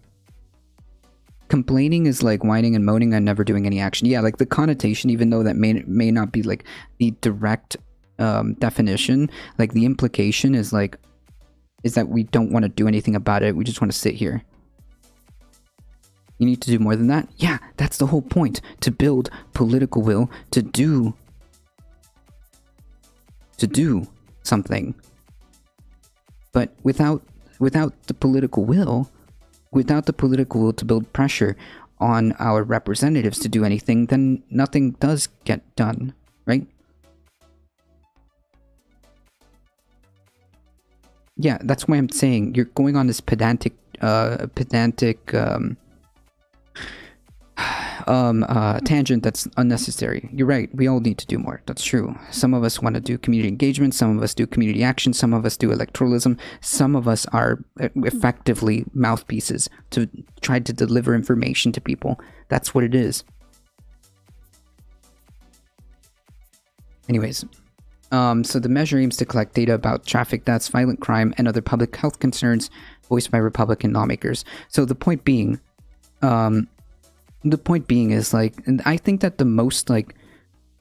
Speaker 1: complaining is like whining and moaning and never doing any action. Yeah, like the connotation, even though that may not be like the direct definition, like the implication is like, is that we don't want to do anything about it. We just want to sit here. You need to do more than that? Yeah, that's the whole point. To build political will to do something. But without the political will, to build pressure on our representatives to do anything, then nothing does get done, right? Yeah, that's why I'm saying you're going on this pedantic tangent that's unnecessary. You're right, we all need to do more. That's true. Some of us want to do community engagement, some of us do community action, some of us do electoralism, some of us are effectively mouthpieces to try to deliver information to people. That's what it is. Anyways, so the measure aims to collect data about traffic deaths, violent crime, and other public health concerns voiced by Republican lawmakers. So the point being is like, and I think that the most like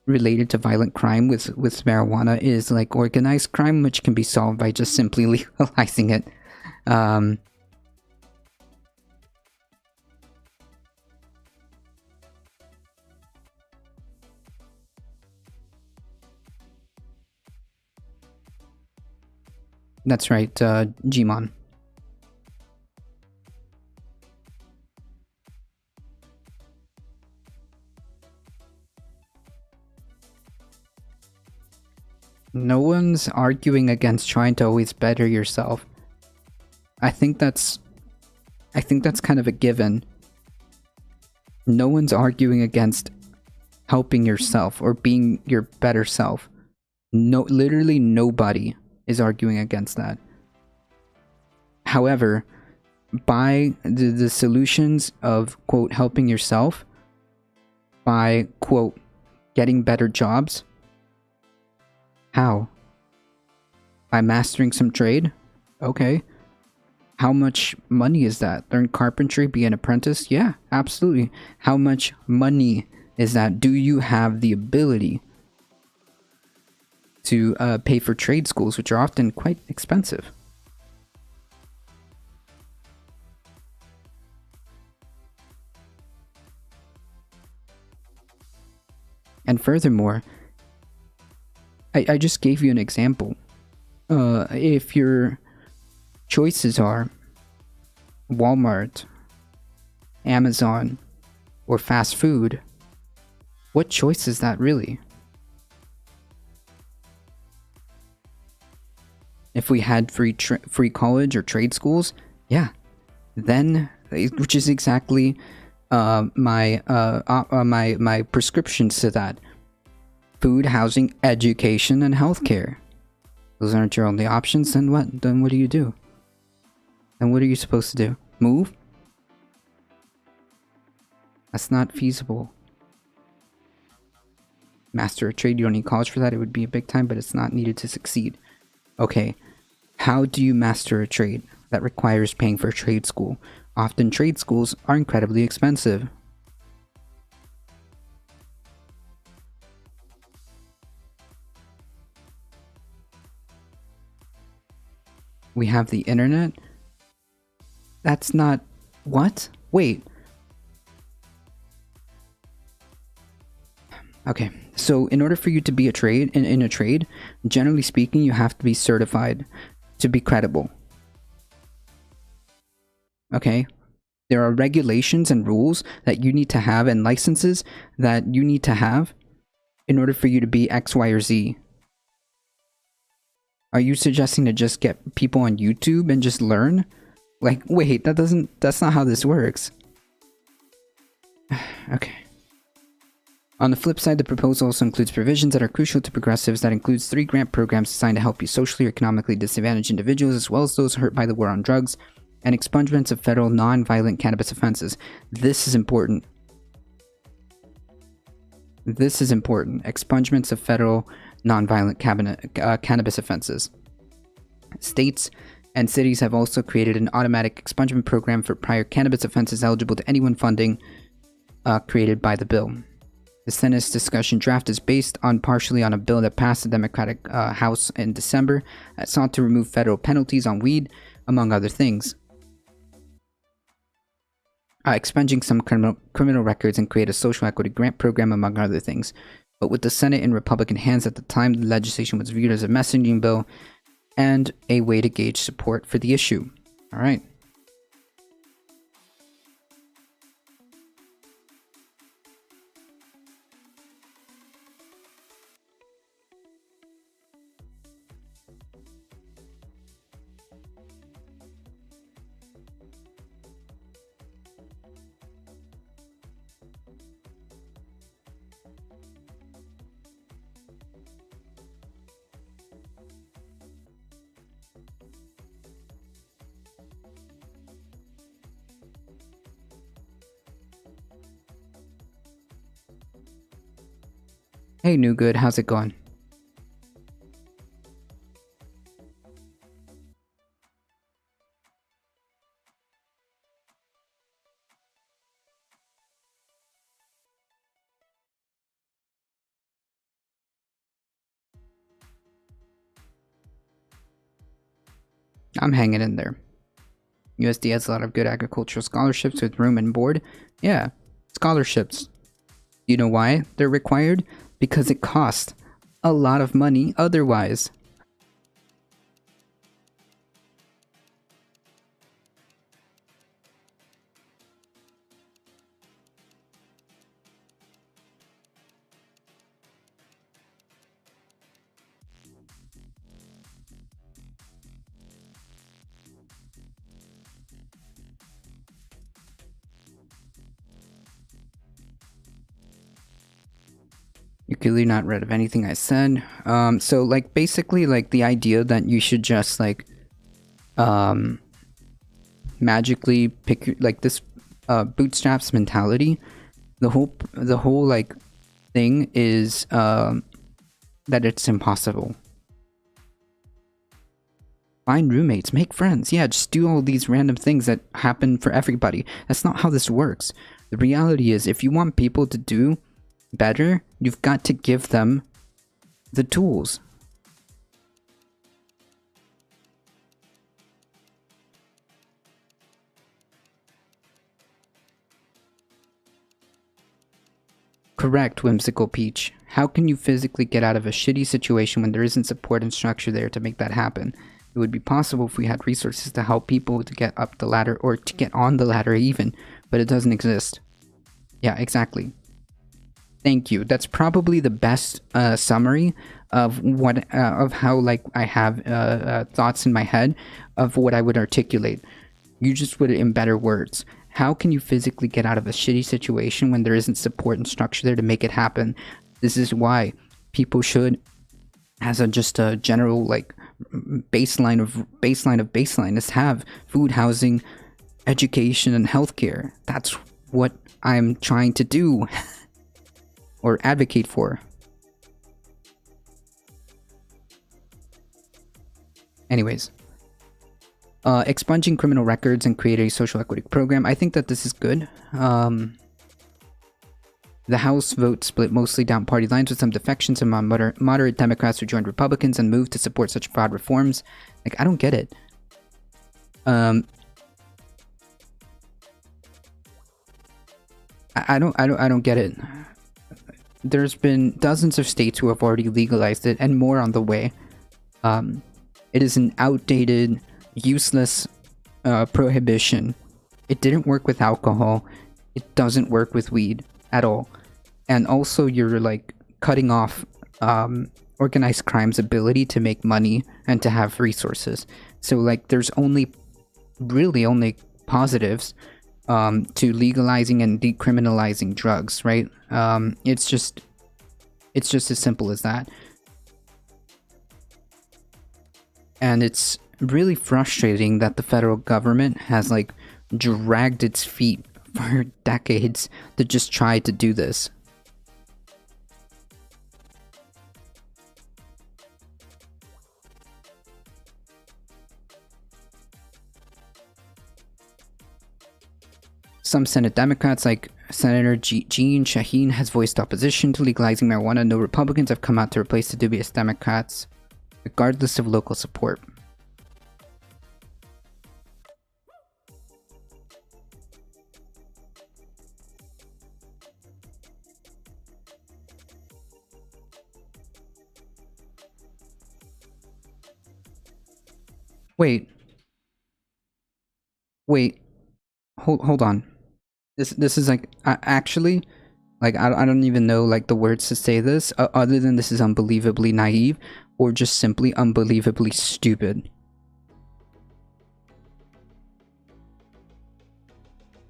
Speaker 1: related to violent crime with marijuana is like organized crime, which can be solved by just simply legalizing it. That's right, Gmon. No one's arguing against trying to always better yourself. I think that's kind of a given. No one's arguing against helping yourself or being your better self. No, literally nobody is arguing against that. However, by the solutions of, quote, helping yourself, by, quote, getting better jobs, how? By mastering some trade? Okay. How much money is that? Learn carpentry, be an apprentice? Yeah, absolutely. How much money is that? Do you have the ability to pay for trade schools, which are often quite expensive? And furthermore, I just gave you an example. If your choices are Walmart, Amazon, or fast food, what choice is that really? If we had free college or trade schools, yeah, then, which is exactly my prescriptions to that. Food, housing, education, and healthcare. Those aren't your only options, then what? Then what do you do? Then what are you supposed to do? Move? That's not feasible. master a trade. You don't need college for that. It would be a big time, but it's not needed to succeed. Okay, how do you master a trade? That requires paying for trade school. Often trade schools are incredibly expensive. We have the internet. That's not... What? Wait. Okay, so in order for you to be a trade, in a trade, generally speaking, you have to be certified to be credible. Okay? There are regulations and rules that you need to have and licenses that you need to have in order for you to be X, Y, or Z. Are you suggesting to just get people on YouTube and just learn? Like, wait, that's not how this works. Okay. On the flip side, the proposal also includes provisions that are crucial to progressives. That includes 3 grant programs designed to help you socially or economically disadvantaged individuals, as well as those hurt by the war on drugs, and expungements of federal non-violent cannabis offenses. This is important. This is important. Expungements of federal non-violent cannabis offenses. States and cities have also created an automatic expungement program for prior cannabis offenses eligible to anyone funding created by the bill. The Senate's discussion draft is based partially on a bill that passed the Democratic House in December that sought to remove federal penalties on weed, among other things. Expunging some criminal records and create a social equity grant program, among other things. But with the Senate in Republican hands at the time, the legislation was viewed as a messaging bill and a way to gauge support for the issue. All right. Hey, New Good, how's it going? I'm hanging in there. USD has a lot of good agricultural scholarships with room and board. Yeah, scholarships. You know why they're required? Because it costs a lot of money otherwise. You're clearly not read of anything I said. So like basically like the idea that you should just like magically pick like this bootstraps mentality. The whole like thing is that it's impossible. Find roommates, make friends. Yeah, just do all these random things that happen for everybody. That's not how this works. The reality is if you want people to do better, you've got to give them the tools. Correct, Whimsical Peach. How can you physically get out of a shitty situation when there isn't support and structure there to make that happen? It would be possible if we had resources to help people to get up the ladder or to get on the ladder even, but it doesn't exist. Yeah, exactly. Thank you. That's probably the best summary of what of how like I have thoughts in my head of what I would articulate. You just put it in better words. How can you physically get out of a shitty situation when there isn't support and structure there to make it happen? This is why people should, as just a general like baseline is have food, housing, education, and healthcare. That's what I'm trying to do. Or advocate for. Anyways. Expunging criminal records and create a social equity program. I think that this is good. The House vote split mostly down party lines with some defections among moderate Democrats who joined Republicans and moved to support such broad reforms. Like, I don't get it. I don't get it. There's been dozens of states who have already legalized it, and more on the way. It is an outdated, useless prohibition. It didn't work with alcohol. It doesn't work with weed at all. And also, you're like cutting off organized crime's ability to make money and to have resources. So like, there's really only positives to legalizing and decriminalizing drugs, right? It's just as simple as that. And it's really frustrating that the federal government has like dragged its feet for decades to just try to do this. Some Senate Democrats, like Senator Jeanne Shaheen, has voiced opposition to legalizing marijuana. No Republicans have come out to replace the dubious Democrats, regardless of local support. Wait. Hold on. This is like actually, like I don't even know like the words to say this other than this is unbelievably naive or just simply unbelievably stupid.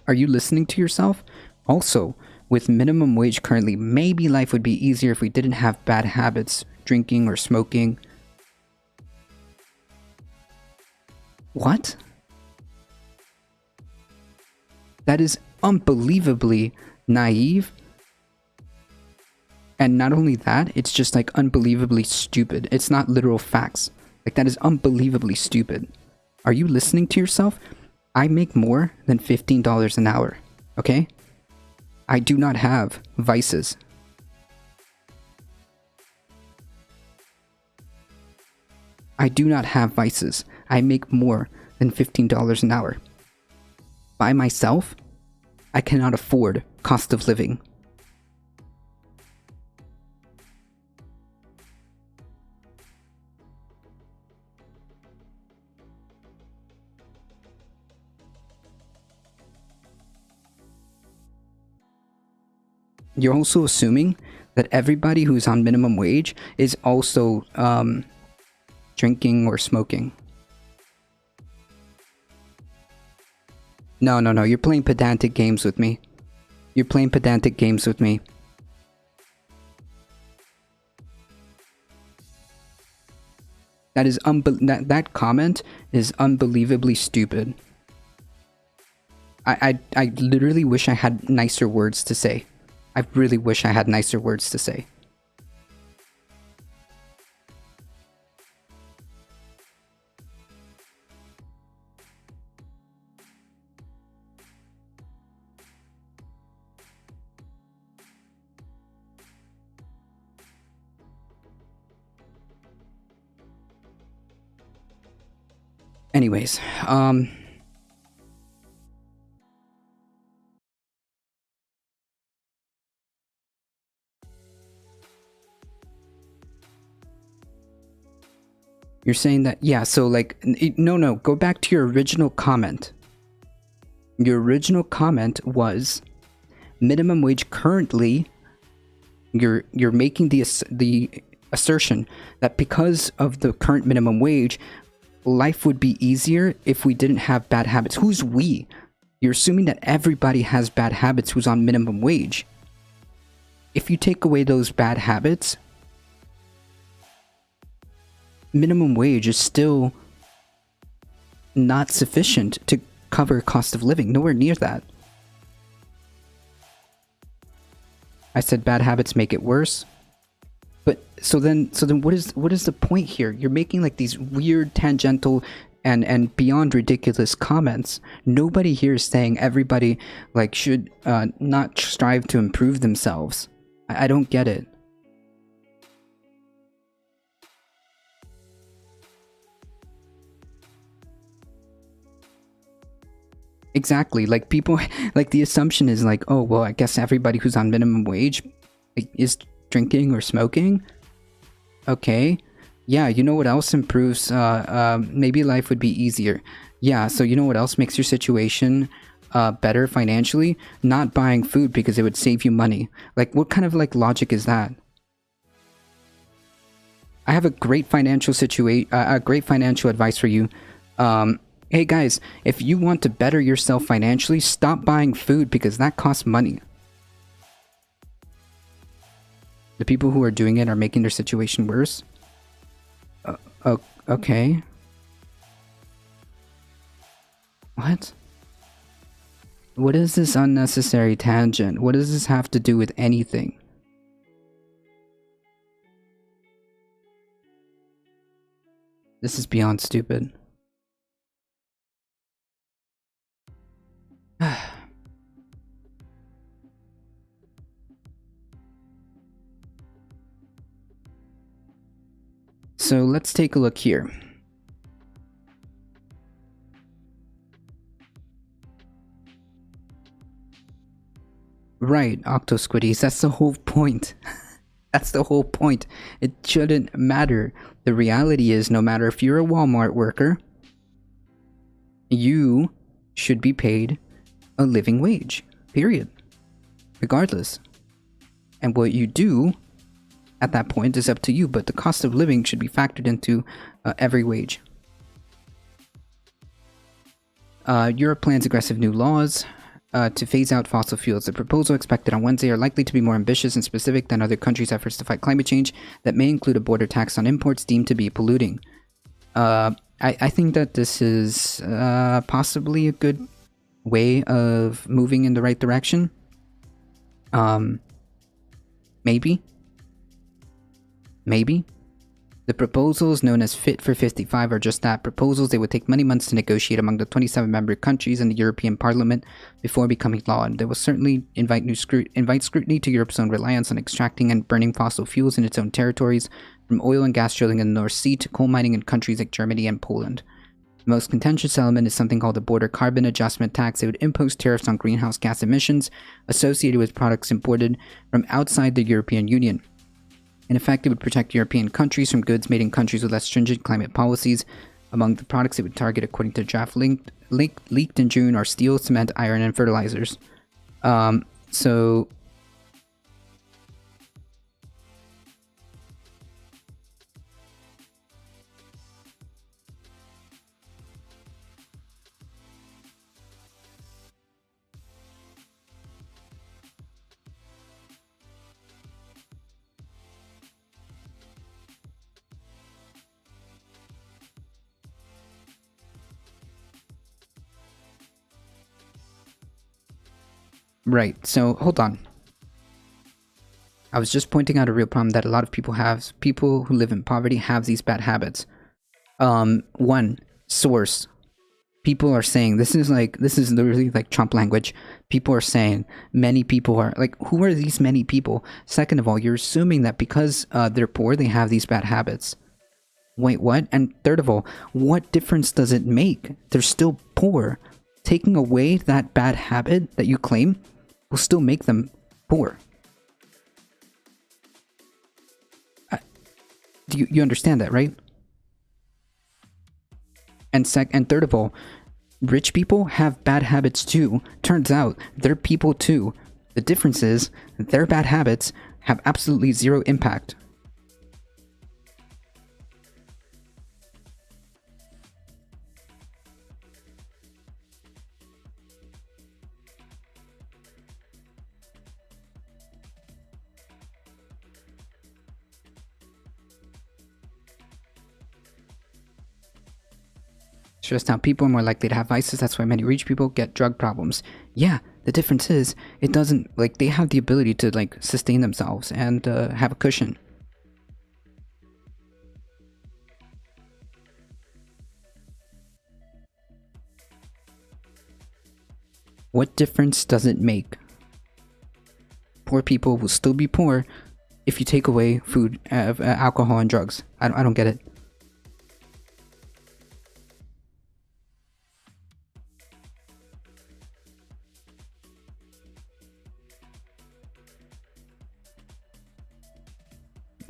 Speaker 1: Are you listening to yourself? Also, with minimum wage currently, maybe life would be easier if we didn't have bad habits, drinking or smoking. What? That is unbelievably naive. And not only that, it's just like unbelievably stupid. It's not literal facts. Like, that is unbelievably stupid. Are you listening to yourself? I make more than $15 an hour, okay? I do not have vices. I do not have vices. I make more than $15 an hour. By myself, I cannot afford cost of living. You're also assuming that everybody who's on minimum wage is also drinking or smoking. No, you're playing pedantic games with me. You're playing pedantic games with me. That is that comment is unbelievably stupid. I literally wish I had nicer words to say. I really wish I had nicer words to say. Anyways, you're saying that, yeah, so like, no, go back to your original comment. Your original comment was minimum wage currently, you're making the assertion that because of the current minimum wage, life would be easier if we didn't have bad habits. Who's we? You're assuming that everybody has bad habits who's on minimum wage. If you take away those bad habits, minimum wage is still not sufficient to cover cost of living. Nowhere near that. I said bad habits make it worse. But so then what is the point here? You're making like these weird tangential and beyond ridiculous comments. Nobody here is saying everybody like should not strive to improve themselves. I don't get it. Exactly, like people, like the assumption is like, oh well, I guess everybody who's on minimum wage is drinking or smoking. Okay, yeah, you know what else improves? Maybe life would be easier. Yeah, so you know what else makes your situation better financially? Not buying food because it would save you money. Like, what kind of like logic is that? I have a great financial great financial advice for you. Hey guys, if you want to better yourself financially, stop buying food because that costs money. The people who are doing it are making their situation worse. Okay. What? What is this unnecessary tangent? What does this have to do with anything? This is beyond stupid. So let's take a look here. Right, Octosquiddies, that's the whole point. That's the whole point. It shouldn't matter. The reality is, no matter if you're a Walmart worker, you should be paid a living wage, period. Regardless. And what you do at that point is up to you, but the cost of living should be factored into every wage. Europe plans aggressive new laws to phase out fossil fuels. The proposal expected on Wednesday are likely to be more ambitious and specific than other countries' efforts to fight climate change that may include a border tax on imports deemed to be polluting. I think that this is possibly a good way of moving in the right direction. Maybe. The proposals known as Fit for 55 are just that, proposals. They would take many months to negotiate among the 27 member countries and the European Parliament before becoming law, and they will certainly invite scrutiny to Europe's own reliance on extracting and burning fossil fuels in its own territories, from oil and gas drilling in the North Sea to coal mining in countries like Germany and Poland. The most contentious element is something called the Border Carbon Adjustment Tax. It would impose tariffs on greenhouse gas emissions associated with products imported from outside the European Union. In effect, it would protect European countries from goods made in countries with less stringent climate policies. Among the products it would target, according to the draft leaked in June, are steel, cement, iron, and fertilizers. So... Right, so hold on. I was just pointing out a real problem that a lot of people have. People who live in poverty have these bad habits. One, source. People are saying, this is literally like Trump language. People are saying, many people are, like, who are these many people? Second of all, you're assuming that because they're poor, they have these bad habits. Wait, what? And third of all, what difference does it make? They're still poor. Taking away that bad habit that you claim will still make them poor. Do you understand that, right? And third of all, rich people have bad habits too. Turns out they're people too. The difference is their bad habits have absolutely zero impact. Just how people are more likely to have vices. That's why many rich people get drug problems. Yeah, the difference is it doesn't, like, they have the ability to like sustain themselves and have a cushion. What difference does it make? Poor people will still be poor if you take away food, alcohol, and drugs. I don't get it.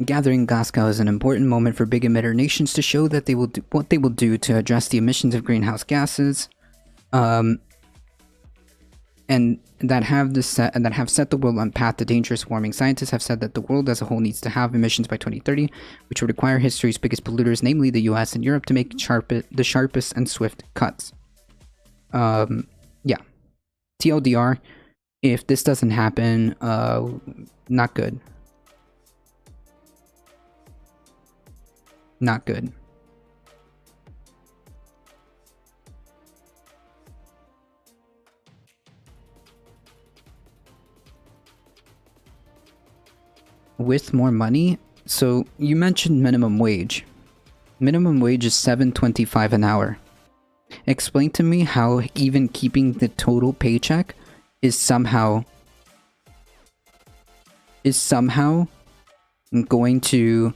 Speaker 1: Gathering Glasgow is an important moment for big emitter nations to show that they will do what they will do to address the emissions of greenhouse gases, and that have set the world on path to dangerous warming. Scientists have said that the world as a whole needs to have emissions by 2030, which would require history's biggest polluters, namely the US and Europe, to make the sharpest and swift cuts. Yeah. TLDR, if this doesn't happen, not good. Not good. With more money? So you mentioned minimum wage. Minimum wage is $7.25 an hour. Explain to me how even keeping the total paycheck is somehow going to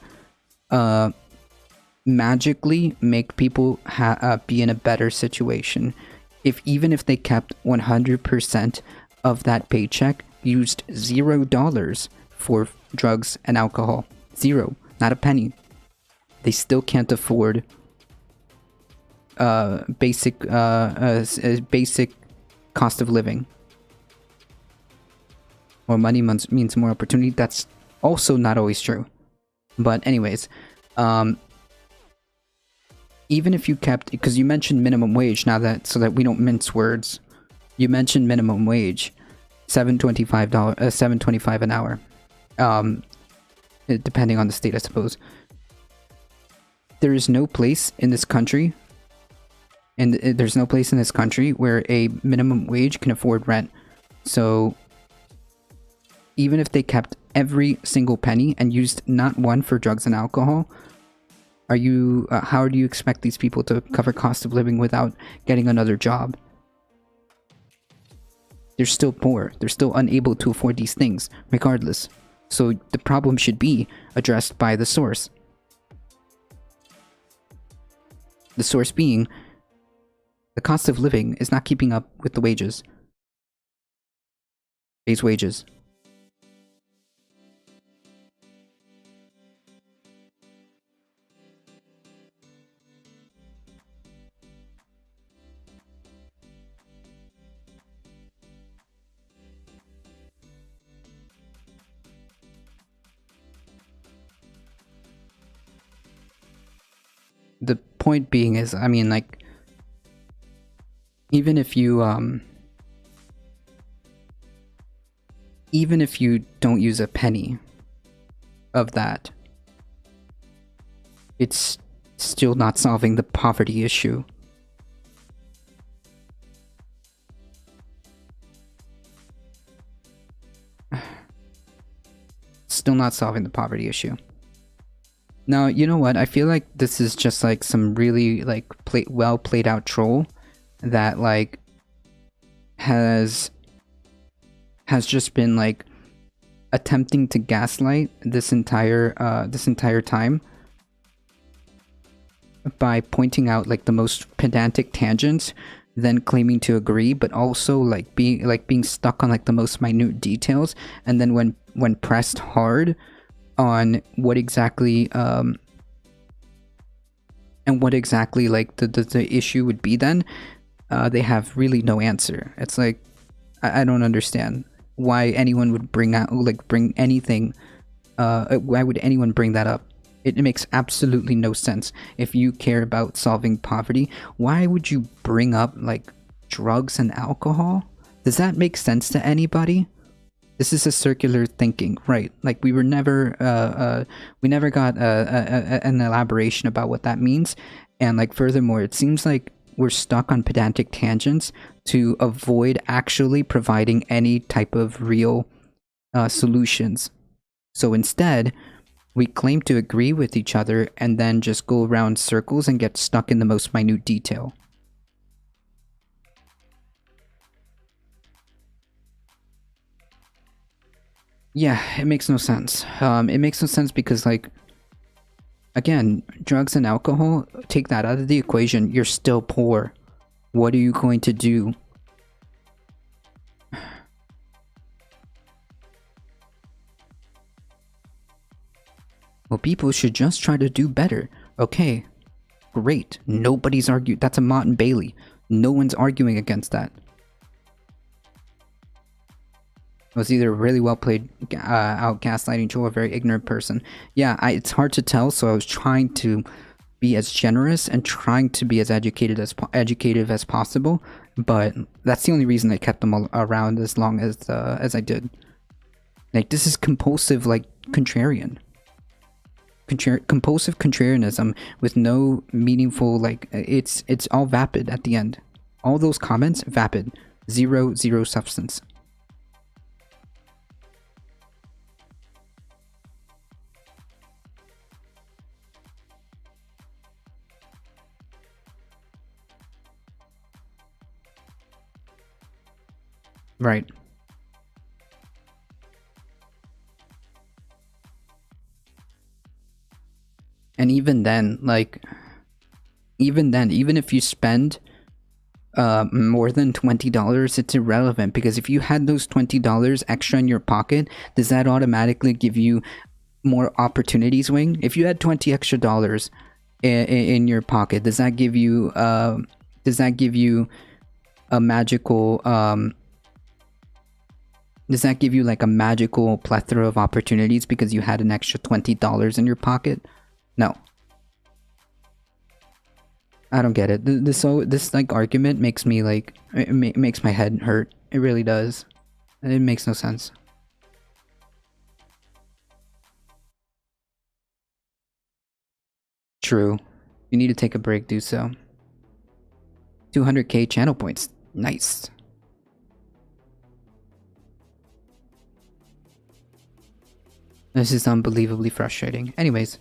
Speaker 1: magically make people be in a better situation. Even if they kept 100% of that paycheck, used $0 for drugs and alcohol. Zero. Not a penny. They still can't afford basic cost of living. More money means more opportunity. That's also not always true. But anyways, even if you kept, because you mentioned minimum wage, so that we don't mince words, you mentioned minimum wage, $7.25 an hour, depending on the state, I suppose. There is no place in this country, where a minimum wage can afford rent. So even if they kept every single penny and used not one for drugs and alcohol, how do you expect these people to cover cost of living without getting another job? They're still poor. They're still unable to afford these things, regardless. So the problem should be addressed by the source. The source being, the cost of living is not keeping up with the wages. Base wages. The point being is, I mean, like, even if you don't use a penny of that, it's still not solving the poverty issue. Still not solving the poverty issue. Now, you know what? I feel like this is just like some really like well played out troll that like has just been like attempting to gaslight this entire time by pointing out like the most pedantic tangents, then claiming to agree, but also like being stuck on like the most minute details, and then when pressed hard on what exactly like the issue would be, then they have really no answer. It's like I don't understand why anyone would bring anything. Why would anyone bring that up? It makes absolutely no sense. If you care about solving poverty, why would you bring up like drugs and alcohol? Does that make sense to anybody? This is a circular thinking, right? Like we never got an elaboration about what that means. And like furthermore, it seems like we're stuck on pedantic tangents to avoid actually providing any type of real solutions. So instead, we claim to agree with each other and then just go around circles and get stuck in the most minute detail. Yeah, it makes no sense. It makes no sense because, like, again, drugs and alcohol, take that out of the equation, you're still poor. What are you going to do? Well, people should just try to do better. Okay, great. Nobody's arguing. That's a Mott and Bailey. No one's arguing against that. It was either a really well played out gaslighting tool or a very ignorant person. Yeah, it's hard to tell, so I was trying to be as generous and trying to be as educated as educative as possible, but that's the only reason I kept them around as long as I did. Like, this is compulsive, like, contrarian. Compulsive contrarianism with no meaningful, like, it's all vapid at the end. All those comments, vapid. Zero substance. Right. And even then, like, even if you spend more than $20, it's irrelevant, because if you had those $20 extra in your pocket, does that automatically give you more opportunities, Wing? If you had $20 extra in your pocket, does that give you a magical does that give you like a magical plethora of opportunities because you had an extra $20 in your pocket? No. I don't get it. This like argument makes me like, it makes my head hurt. It really does. It makes no sense. True. You need to take a break, do so. 200k channel points. Nice. This is unbelievably frustrating. Anyways.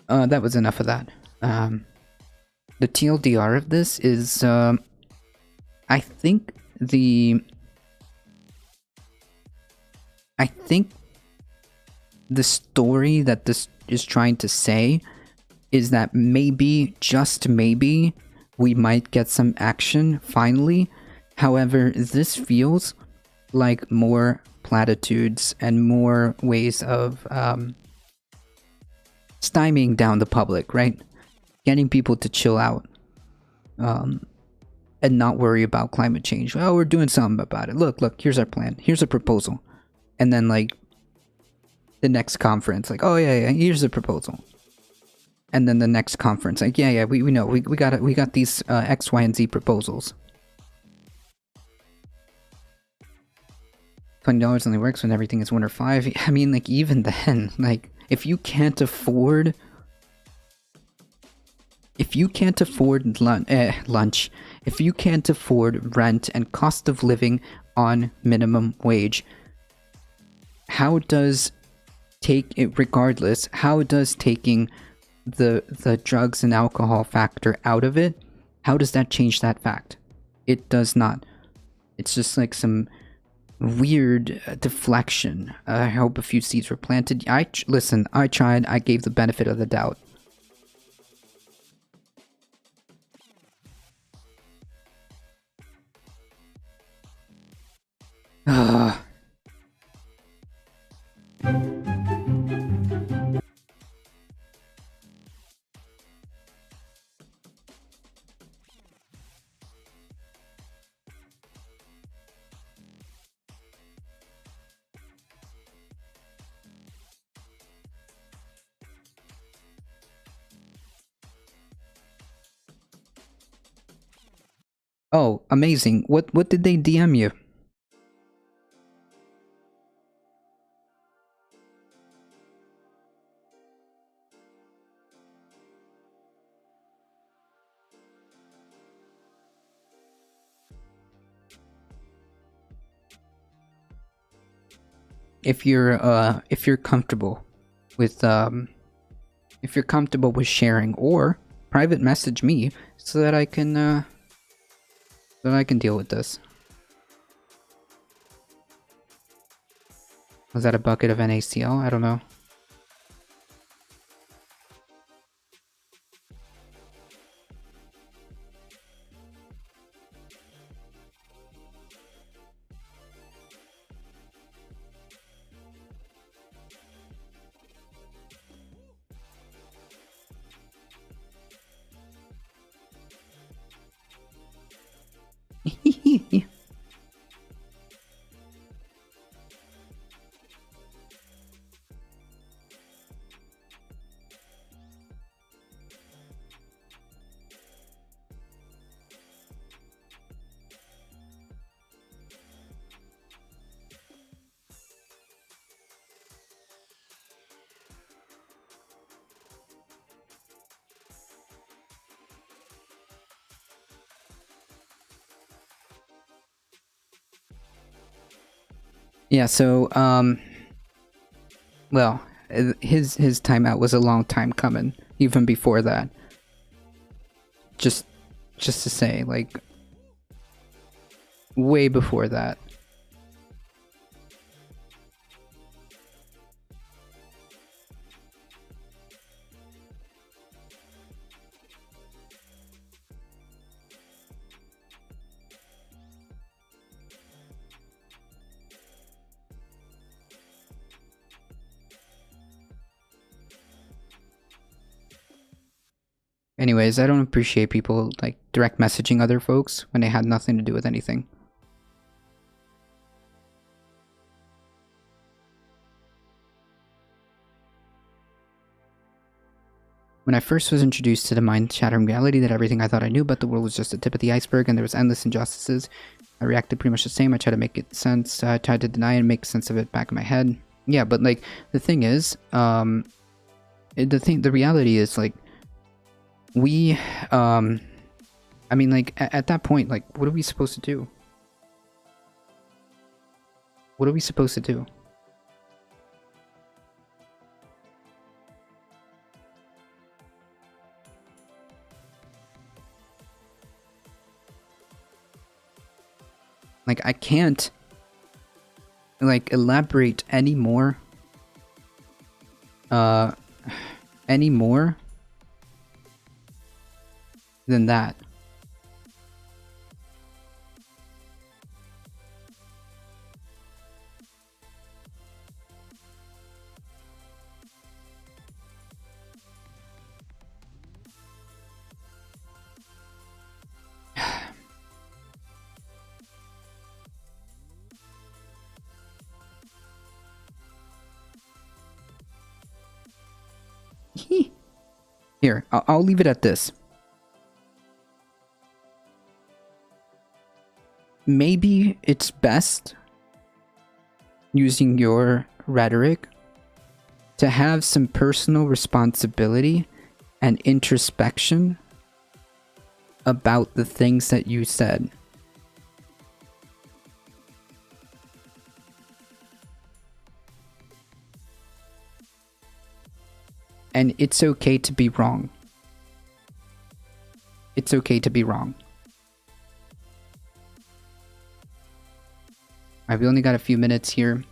Speaker 1: That was enough of that. The TLDR of this is, I think the story that this is trying to say is that maybe, just maybe, we might get some action finally. However, this feels like more platitudes and more ways of stymieing down the public, right? Getting people to chill out and not worry about climate change. Oh, we're doing something about it. Look, here's our plan. Here's a proposal. And then, like, the next conference, like, oh yeah, here's the proposal. And then the next conference, like, yeah, we know, we got these X, Y, and Z proposals. $20 only works when everything is 1 or 5. I mean, like, even then, like, if you can't afford lunch, if you can't afford rent and cost of living on minimum wage, how does how does taking the drugs and alcohol factor out of it, how does that change that fact? It does not. It's just like some weird deflection. I hope a few seeds were planted. Listen, I tried. I gave the benefit of the doubt. Oh, amazing. What did they DM you? If you're comfortable with sharing, or private message me so that I can deal with this. Was that a bucket of NaCl? I don't know. Yeah, so, well, his timeout was a long time coming, even before that. Just to say, like, way before that. Anyways, I don't appreciate people, like, direct messaging other folks when they had nothing to do with anything. When I first was introduced to the mind-shattering reality that everything I thought I knew about the world was just the tip of the iceberg and there was endless injustices, I reacted pretty much the same. I tried to make it sense. I tried to deny and make sense of it back in my head. Yeah, but, like, the thing is, the reality is, like, we, I mean, like, at that point, like, what are we supposed to do? What are we supposed to do? Like, I can't, like, elaborate any more than that. Here, I'll leave it at this. Maybe it's best, using your rhetoric, to have some personal responsibility and introspection about the things that you said. And it's okay to be wrong. It's okay to be wrong. I've only got a few minutes here.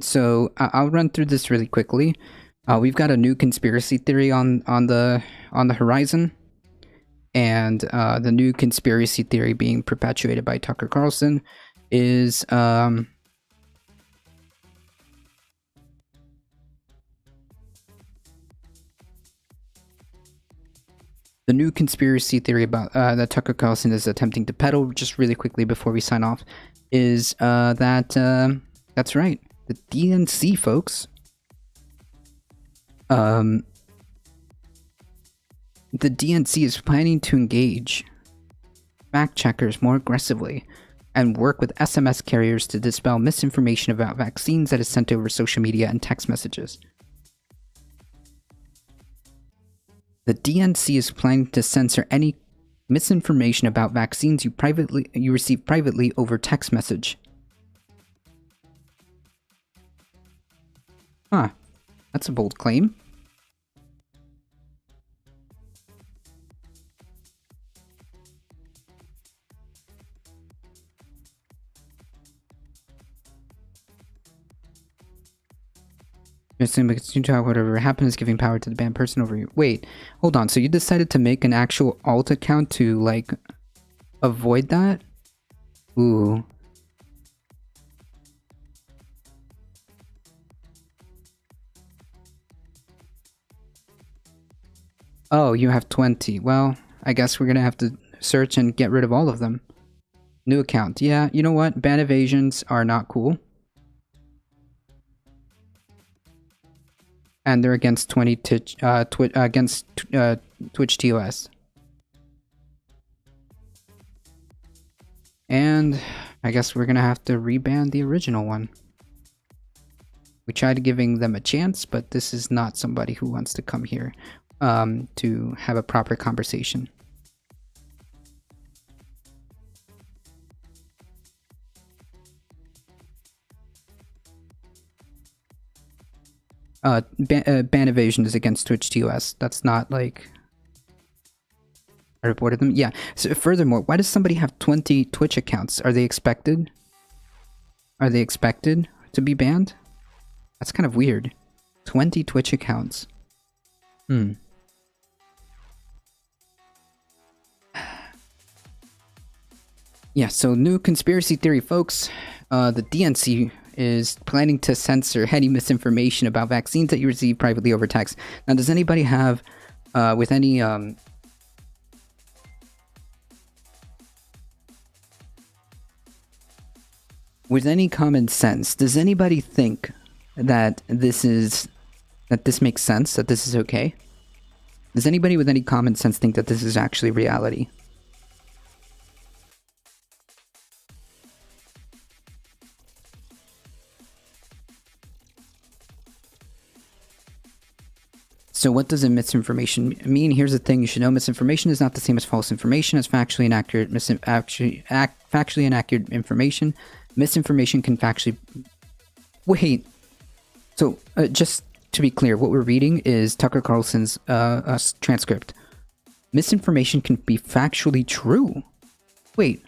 Speaker 1: So I'll run through this really quickly. We've got a new conspiracy theory on the horizon, and the new conspiracy theory being perpetuated by Tucker Carlson is the new conspiracy theory about that Tucker Carlson is attempting to peddle, just really quickly before we sign off, is that that's right. The DNC, folks. The DNC is planning to engage fact checkers more aggressively and work with SMS carriers to dispel misinformation about vaccines that is sent over social media and text messages. The DNC is planning to censor any misinformation about vaccines you receive privately over text message. Huh. That's a bold claim. Because you talk whatever happened is giving power to the banned person over you. Wait, hold on. So you decided to make an actual alt account to, like, avoid that? Ooh. Oh, you have 20. Well, I guess we're gonna have to search and get rid of all of them. New account. Yeah, you know what? Ban evasions are not cool. And they're against Twitch TOS. And I guess we're gonna have to reban the original one. We tried giving them a chance, but this is not somebody who wants to come here to have a proper conversation. Ban evasion is against Twitch TOS. That's not like... I reported them? Yeah. So furthermore, why does somebody have 20 Twitch accounts? Are they expected? Are they expected to be banned? That's kind of weird. 20 Twitch accounts. Yeah, so new conspiracy theory, folks. The DNC is planning to censor any misinformation about vaccines that you receive privately over text. Now, does anybody have, with any, with any common sense, does anybody think that this makes sense, that this is okay? Does anybody with any common sense think that this is actually reality? So what does a misinformation mean? Here's the thing you should know. Misinformation is not the same as false information. It's factually inaccurate, factually inaccurate information. Misinformation can factually... Wait. So, just to be clear, what we're reading is Tucker Carlson's transcript. Misinformation can be factually true. Wait.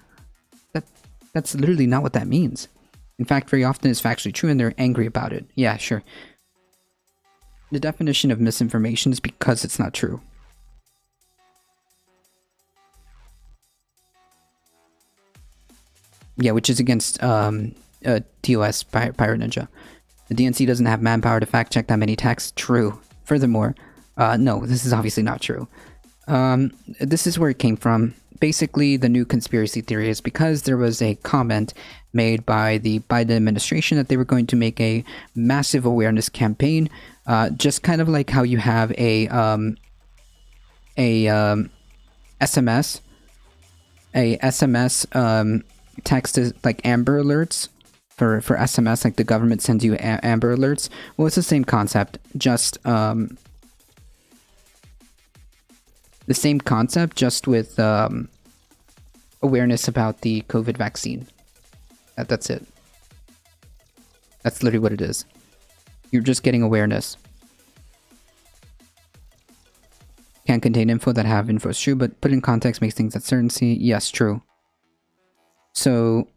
Speaker 1: That's literally not what that means. In fact, very often it's factually true and they're angry about it. Yeah, sure. The definition of misinformation is because it's not true. Yeah, which is against TOS, Pirate Ninja. The DNC doesn't have manpower to fact check that many texts. True. Furthermore, no, this is obviously not true. This is where it came from. Basically, the new conspiracy theory is because there was a comment made by the Biden administration that they were going to make a massive awareness campaign, just kind of like how you have a SMS text is like Amber Alerts for SMS, like the government sends you Amber Alerts. Well, it's the same concept, just the same concept, just with awareness about the COVID vaccine. That's it. That's literally what it is. You're just getting awareness. Can't contain info that have info is true, but put in context makes things uncertainty. Yes, true. So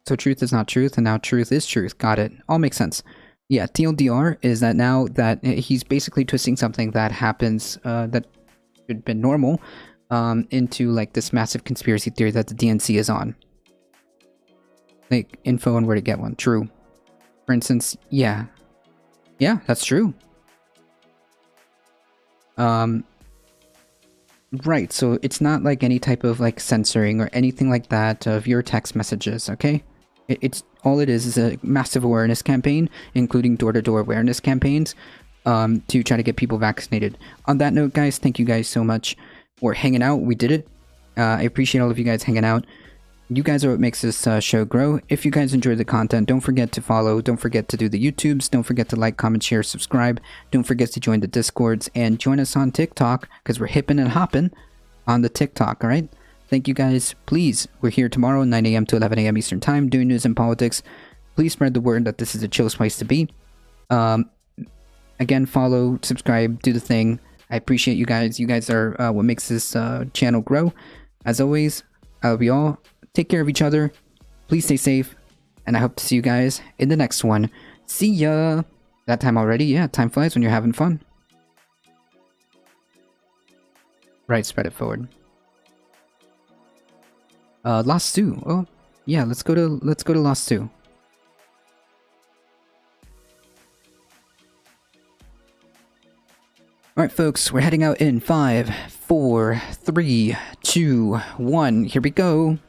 Speaker 1: truth is not truth, and now truth is truth. Got it. All makes sense. Yeah, TLDR is that now that he's basically twisting something that happens that should have been normal into like this massive conspiracy theory that the DNC is on. Like info on where to get one. True. For instance, yeah, that's true. Right, so it's not like any type of like censoring or anything like that of your text messages, okay? It's all it is a massive awareness campaign, including door-to-door awareness campaigns, to try to get people vaccinated. On that note, guys, thank you guys so much for hanging out. We did it. I appreciate all of you guys hanging out. You guys are what makes this show grow. If you guys enjoy the content, don't forget to follow. Don't forget to do the YouTubes. Don't forget to like, comment, share, subscribe. Don't forget to join the Discords and join us on TikTok because we're hipping and hopping on the TikTok, all right? Thank you guys. Please, we're here tomorrow, 9 a.m. to 11 a.m. Eastern Time, doing news and politics. Please spread the word that this is a chill place to be. Again, follow, subscribe, do the thing. I appreciate you guys. You guys are what makes this channel grow. As always, I love you all. Take care of each other. Please stay safe. And I hope to see you guys in the next one. See ya! That time already? Yeah, time flies when you're having fun. Right, spread it forward. Lost Sioux. Oh, yeah, let's go to Lost Sioux. Alright folks, we're heading out in 5, 4, 3, 2, 1. Here we go.